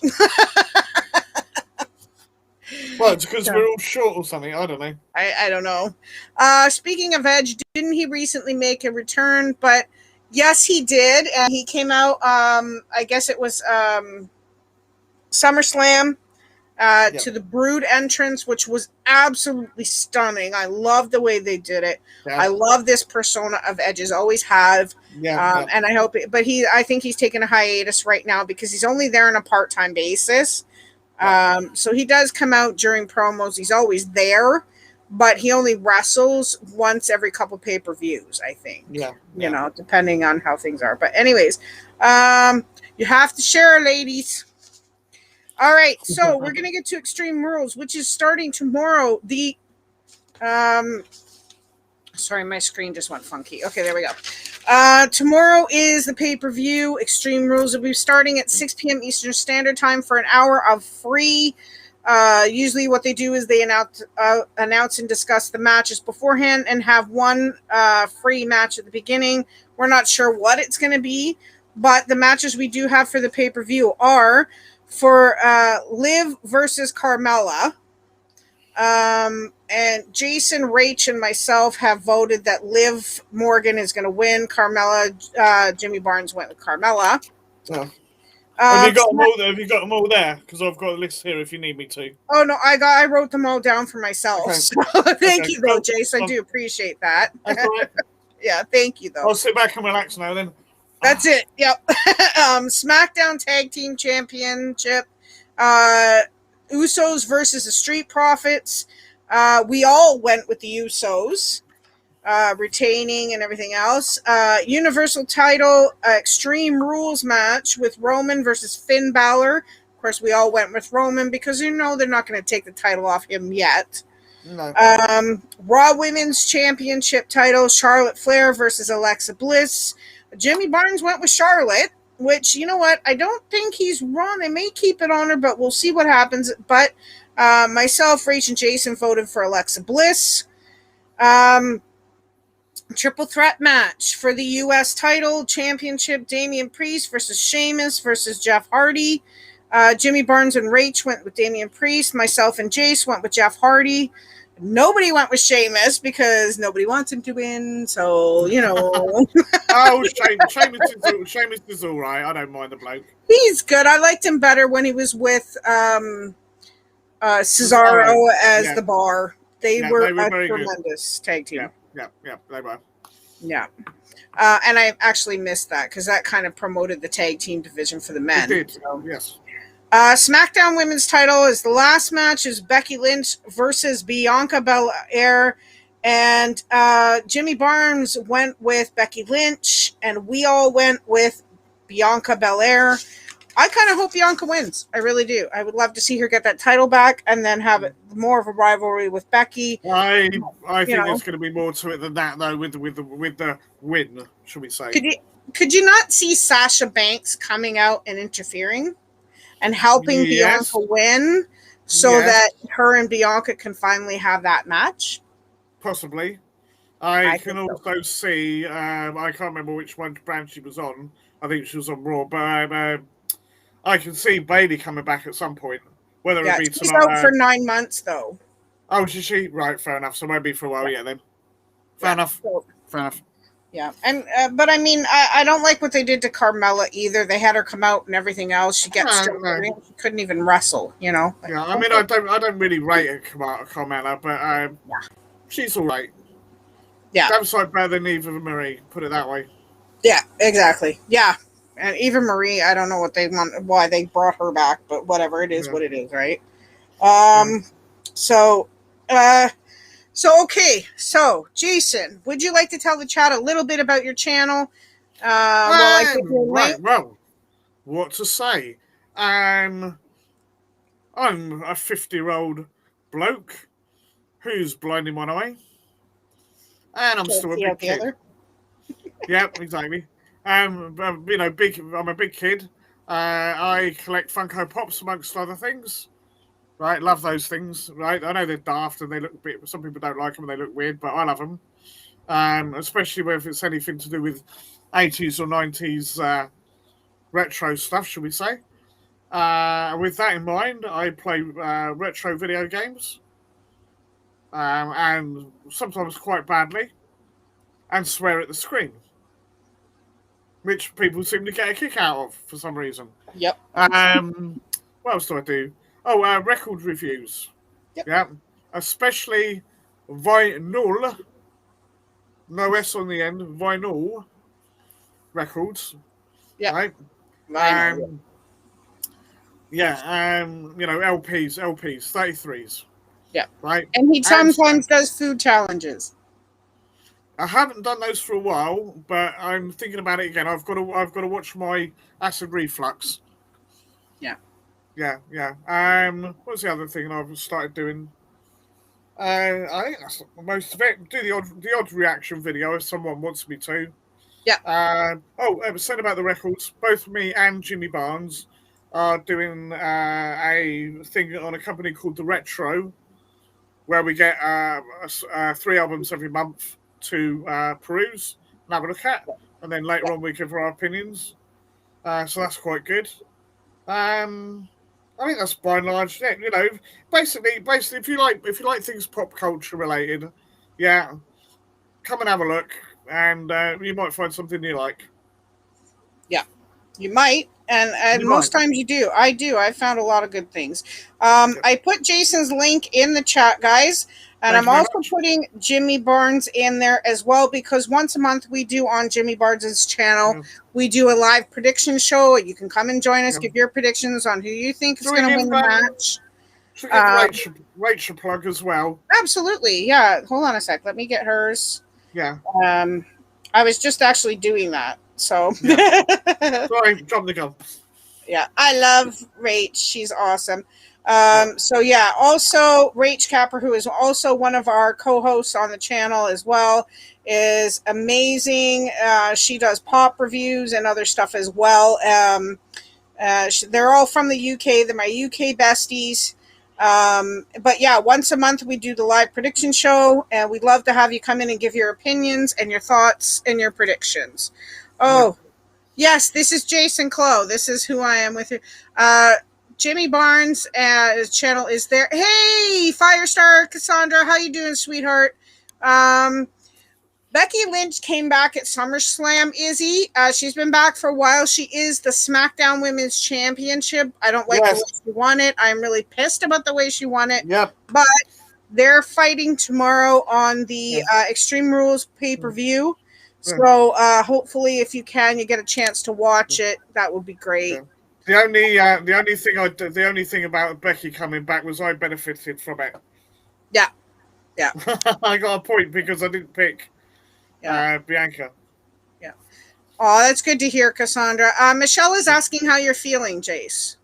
Well, it's because we're all short or something. I don't know. I don't know. Speaking of Edge, didn't he recently make a return? But yes, he did. And he came out, I guess it was SummerSlam. To the Brood entrance, which was absolutely stunning. I love the way they did it. Yeah. I love this persona of Edge's, always have. And I hope it, but I think he's taking a hiatus right now because he's only there on a part-time basis. So he does come out during promos. He's always there, but he only wrestles once every couple pay-per-views, I think. You know, depending on how things are. But anyways, you have to share, ladies. All right, so we're going to get to Extreme Rules, which is starting tomorrow. Sorry, my screen just went funky. Okay, there we go. Tomorrow is the pay-per-view. Extreme Rules will be starting at 6 p.m. Eastern Standard Time for an hour of free. Usually what they do is they announce and discuss the matches beforehand and have one free match at the beginning. We're not sure what it's going to be, but the matches we do have for the pay-per-view are for Liv versus Carmella. And Jason, Rach, and myself have voted that Liv Morgan is going to win. Carmella, Jimmy Barnes went with Carmella. Oh. Have you got them all there? Have you got them all there? Because I've got a list here if you need me to. Oh no, I wrote them all down for myself. Okay. So thank you, though, Jason. I do appreciate that. That's all right. Yeah, thank you, though. I'll sit back and relax now then. That's it. Yep. SmackDown Tag Team Championship. Usos versus the Street Profits. We all went with the Usos, retaining and everything else. Universal title Extreme Rules match with Roman versus Finn Balor. Of course, we all went with Roman because they're not going to take the title off him yet. No. Raw Women's Championship title Charlotte Flair versus Alexa Bliss. Jimmy Barnes went with Charlotte, which, you know what? I don't think he's wrong. They may keep it on her, but we'll see what happens. But myself, Rach, and Jason voted for Alexa Bliss. Triple threat match for the U.S. title championship, Damian Priest versus Sheamus versus Jeff Hardy. Jimmy Barnes and Rach went with Damian Priest. Myself and Jace went with Jeff Hardy. Nobody went with Sheamus because nobody wants him to win. So, you know. Oh, Sheamus is all right. I don't mind the bloke. He's good. I liked him better when he was with Cesaro as the Bar. They were a tremendous tag team. Yeah, they were. Yeah. And I actually missed that because that kind of promoted the tag team division for the men. It did, so, yes. SmackDown Women's title is the last match is Becky Lynch versus Bianca Belair. And Jimmy Barnes went with Becky Lynch, and we all went with Bianca Belair. I kind of hope Bianca wins. I really do. I would love to see her get that title back and then have it more of a rivalry with Becky. I think there's going to be more to it than that, though, with the win, should we say. Could you not see Sasha Banks coming out and interfering and helping Bianca win so that her and Bianca can finally have that match? Possibly. I can also see, I can't remember which brand she was on. I think she was on Raw, but I can see Bayley coming back at some point. Whether it be she's tonight. Out for 9 months, though. Oh, is she? Right, fair enough. So maybe for a while, then. Fair enough. Fair enough. Yeah, and but I mean, I don't like what they did to Carmella either. They had her come out and everything else. She she couldn't even wrestle, you know. Yeah, I mean, I don't really rate Carmella, but she's all right. Yeah, that's like better than Eva Marie. Put it that way. Yeah, exactly. Yeah, And even Marie, I don't know what they want, why they brought her back, but whatever, it is what it is, right? So, okay. So, Jason, would you like to tell the chat a little bit about your channel? Well, I give you a link. Right. Well, what to say? I'm a 50-year-old bloke who's blind in one eye, and I'm still a big kid. Yep, exactly. I'm a big kid. I collect Funko Pops amongst other things. Right, love those things. Right, I know they're daft and they look a bit. Some people don't like them and they look weird, but I love them. Especially if it's anything to do with 80s or 90s retro stuff, should we say? With that in mind, I play retro video games, and sometimes quite badly, and swear at the screen, which people seem to get a kick out of for some reason. Yep. What else do I do? Oh, record reviews. Yep. Yeah, especially vinyl, no S on the end, vinyl records. Yeah. Right. Vinyl. LPs, 33s. Yeah. Right. And he sometimes does food challenges. I haven't done those for a while, but I'm thinking about it again. I've got to watch my acid reflux. Yeah. Yeah. What's the other thing I've started doing? I think that's most of it. Do the odd reaction video if someone wants me to. Yeah. Said about the records. Both me and Jimmy Barnes are doing a thing on a company called The Retro, where we get 3 albums every month to peruse and have a look at, and then later on we give our opinions. So that's quite good. I think that's by and large it. You know, basically, if you like things pop culture related, yeah, come and have a look, and you might find something you like. Yeah, you might, and most times you do. I found a lot of good things. I put Jason's link in the chat, guys. And I'm also putting Jimmy Barnes in there as well, because once a month we do on Jimmy Barnes' channel, we do a live prediction show. You can come and join us, give your predictions on who you think is going to win the match. Should give Rachel plug as well. Absolutely, yeah. Hold on a sec. Let me get hers. Yeah. I was just actually doing that, so. Sorry, jump the gun. Yeah, I love Rach. She's awesome. So yeah, also Rach Capper, who is also one of our co-hosts on the channel as well, is amazing. She does pop reviews and other stuff as well. They're all from the UK. They're my UK besties. But yeah, once a month we do the live prediction show, and we'd love to have you come in and give your opinions and your thoughts and your predictions. Oh, yes, this is Jason Clow. This is who I am with you. Jimmy Barnes' channel is there. Hey, Firestar Cassandra, how you doing, sweetheart? Becky Lynch came back at SummerSlam, Izzy. She's been back for a while. She is the SmackDown Women's Championship. I don't like the way she won it. I'm really pissed about the way she won it. Yep. But they're fighting tomorrow on the Extreme Rules pay-per-view. So hopefully, if you can, you get a chance to watch it. That would be great. Yeah. The only thing about Becky coming back was I benefited from it. Yeah. I got a point because I didn't pick Bianca. Yeah. Oh, that's good to hear, Cassandra. Michelle is asking how you're feeling, Jace.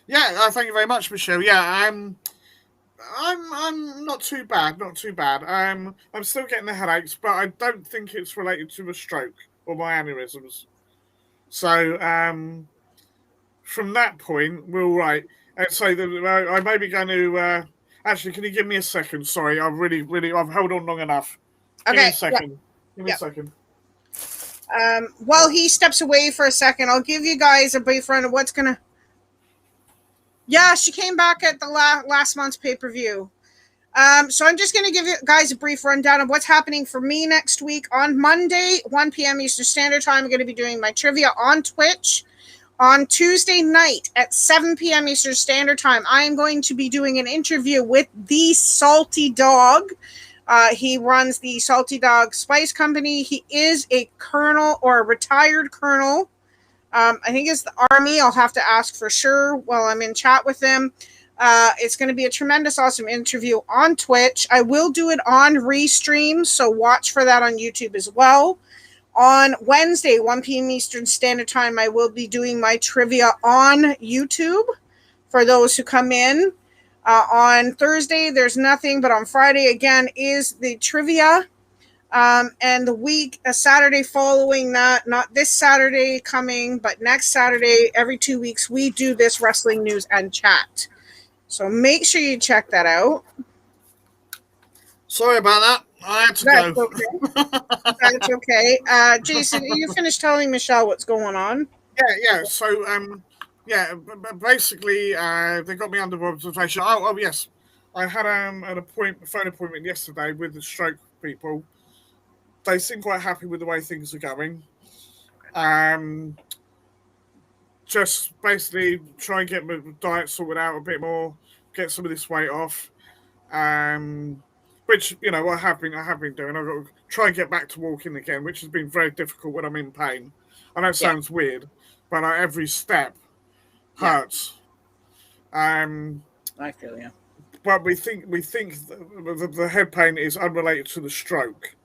Yeah, thank you very much, Michelle. Yeah, I'm not too bad. Not too bad. I'm still getting the headaches, but I don't think it's related to a stroke or my aneurysms. So from that point, we're all right. And so I may be going to. Actually, can you give me a second? Sorry, I've held on long enough. Okay. Give me a second. Give me a second. While he steps away for a second, I'll give you guys a brief run of what's gonna. Yeah, she came back at the last month's pay-per-view. So I'm just going to give you guys a brief rundown of what's happening for me next week. On Monday, 1 p.m. Eastern Standard Time, I'm going to be doing my trivia on Twitch. On Tuesday night at 7 p.m. Eastern Standard Time, I am going to be doing an interview with the Salty Dog. He runs the Salty Dog Spice Company. He is a colonel or a retired colonel. I think it's the Army. I'll have to ask for sure while I'm in chat with them. It's going to be a tremendous, awesome interview on Twitch. I will do it on Restream, so watch for that on YouTube as well. On Wednesday, 1 p.m. Eastern Standard Time, I will be doing my trivia on YouTube for those who come in. On Thursday, there's nothing, but on Friday, again, is the trivia. And the week, a Saturday following that, not this Saturday coming, but next Saturday, every 2 weeks, we do this wrestling news and chat. So make sure you check that out. Sorry about that. I had to go. Okay. That's okay. Jason, you finished telling Michelle what's going on? Yeah. So, basically, they got me under observation. Oh, yes. I had phone appointment yesterday with the stroke people. They seem quite happy with the way things are going. Just basically try and get my diet sorted out a bit more, get some of this weight off. Which, I have been doing. I've got to try and get back to walking again, which has been very difficult when I'm in pain. I know it sounds weird, but every step hurts. I feel you. But we think the head pain is unrelated to the stroke.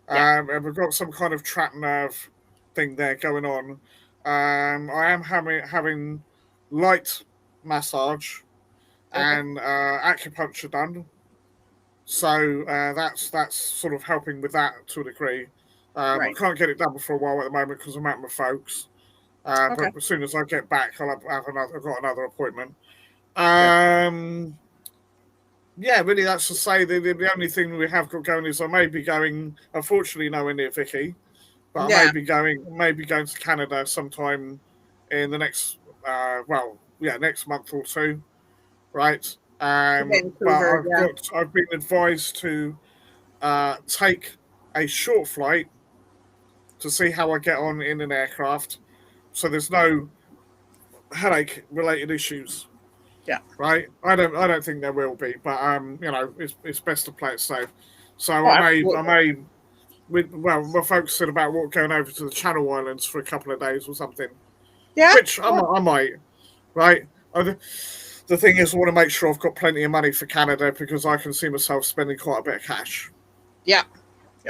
And we've got some kind of trapped nerve thing there going on. I am having light massage and acupuncture done. So that's sort of helping with that to a degree. I can't get it done for a while at the moment because I'm at my folks. But as soon as I get back, I've got another appointment. Really, that's to say the only thing we have got going is I may be going, unfortunately, nowhere near Vicky, but I may be going to Canada sometime in the next, next month or two, right? Vancouver, but I've been advised to take a short flight to see how I get on in an aircraft, so there's no headache related issues. Yeah. Right. I don't think there will be, but it's best to play it safe. So I may. My folks said about going over to the Channel Islands for a couple of days or something. Yeah. Which I might. Right. The thing is, I want to make sure I've got plenty of money for Canada because I can see myself spending quite a bit of cash. Yeah.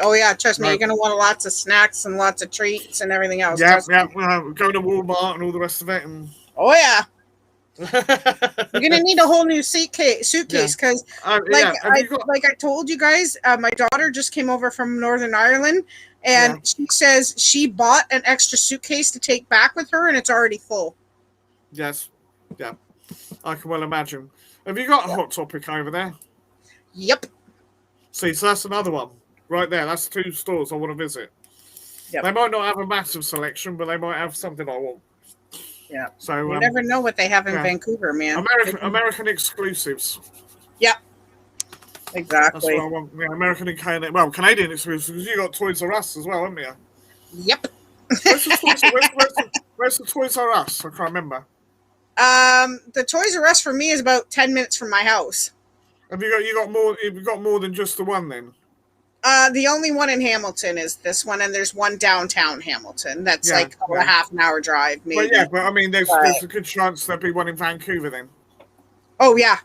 Oh yeah. Trust me, you're going to want lots of snacks and lots of treats and everything else. Yeah. Going to Walmart and all the rest of it. Oh yeah. You're gonna need a whole new suitcase because, like I told you guys, my daughter just came over from Northern Ireland, and she says she bought an extra suitcase to take back with her, and it's already full. Yes, yeah, I can well imagine. Have you got a Hot Topic over there? Yep. See, so that's another one right there. That's 2 stores I want to visit. Yep. They might not have a massive selection, but they might have something I want. Yeah. So you never know what they have in Vancouver, man. American exclusives. Yep. Exactly. That's what I want. Yeah, American and Canadian. Well, Canadian exclusives because you got Toys R Us as well, haven't you? Yep. Where's the Toys R Us? I can't remember. The Toys R Us for me is about 10 minutes from my house. Have you got more? Have you got more than just the one then? The only one in Hamilton is this one, and there's one downtown Hamilton. That's a half an hour drive, maybe. But I mean, there's a good chance there'll be one in Vancouver then. Oh yeah.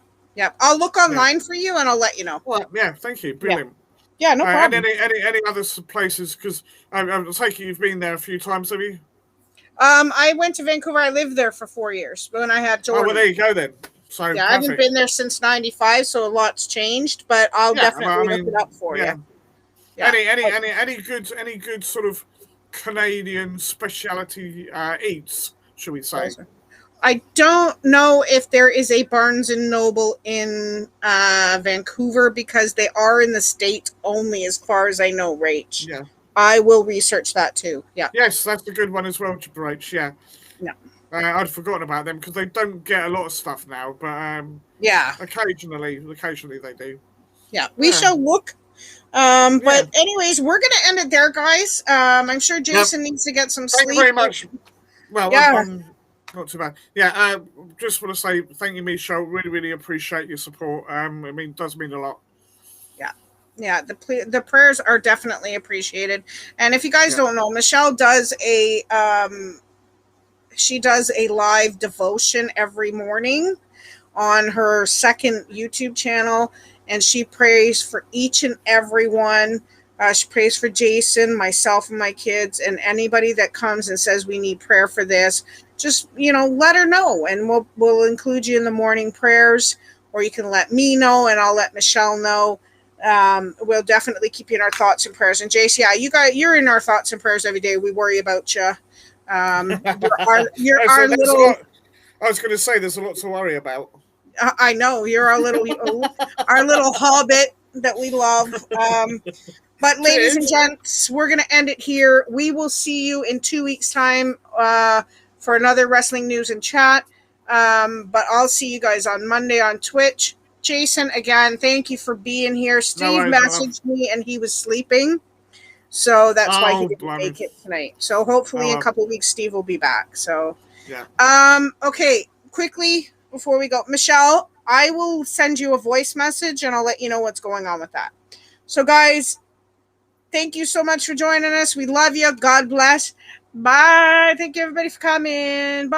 I'll look online for you, and I'll let you know. Well, thank you, brilliant. Yeah, no problem. And any other places? Because I take it you've been there a few times, have you? I went to Vancouver. I lived there for 4 years when I had Jordan. Oh, well, there you go then. So I haven't been there since '95, so a lot's changed. But I'll definitely look it up for you. Yeah. Any good sort of Canadian specialty eats, should we say? I don't know if there is a Barnes and Noble in Vancouver because they are in the States only, as far as I know, Rach. Yeah. I will research that too. Yeah. Yes, that's a good one as well, Rach. Yeah. Yeah. I'd forgotten about them because they don't get a lot of stuff now, but occasionally they do. Yeah, we shall look. But anyways, we're gonna end it there, guys. I'm sure Jason needs to get some sleep. Thank you very much. Well, not too bad. Yeah, just want to say thank you, Michelle. Really, really appreciate your support. It does mean a lot. Yeah. The prayers are definitely appreciated. And if you guys don't know, Michelle does she does a live devotion every morning on her second YouTube channel, and she prays for each and every one. She prays for Jason, myself, and my kids, and anybody that comes and says we need prayer for this. Just, let her know, and we'll include you in the morning prayers, or you can let me know, and I'll let Michelle know. We'll definitely keep you in our thoughts and prayers. And Jace, you're in our thoughts and prayers every day. We worry about you. You're our little. I was going to say there's a lot to worry about. I know you're our little hobbit that we love. But ladies and gents, we're going to end it here. We will see you in 2 weeks' time for another wrestling news and chat. But I'll see you guys on Monday on Twitch. Jason, again, thank you for being here. Steve messaged me and he was sleeping. So that's why he didn't make it tonight. So hopefully in a couple of weeks, Steve will be back. So, okay, quickly before we go, Michelle, I will send you a voice message and I'll let you know what's going on with that. So, guys, thank you so much for joining us. We love you. God bless. Bye. Thank you, everybody, for coming. Bye.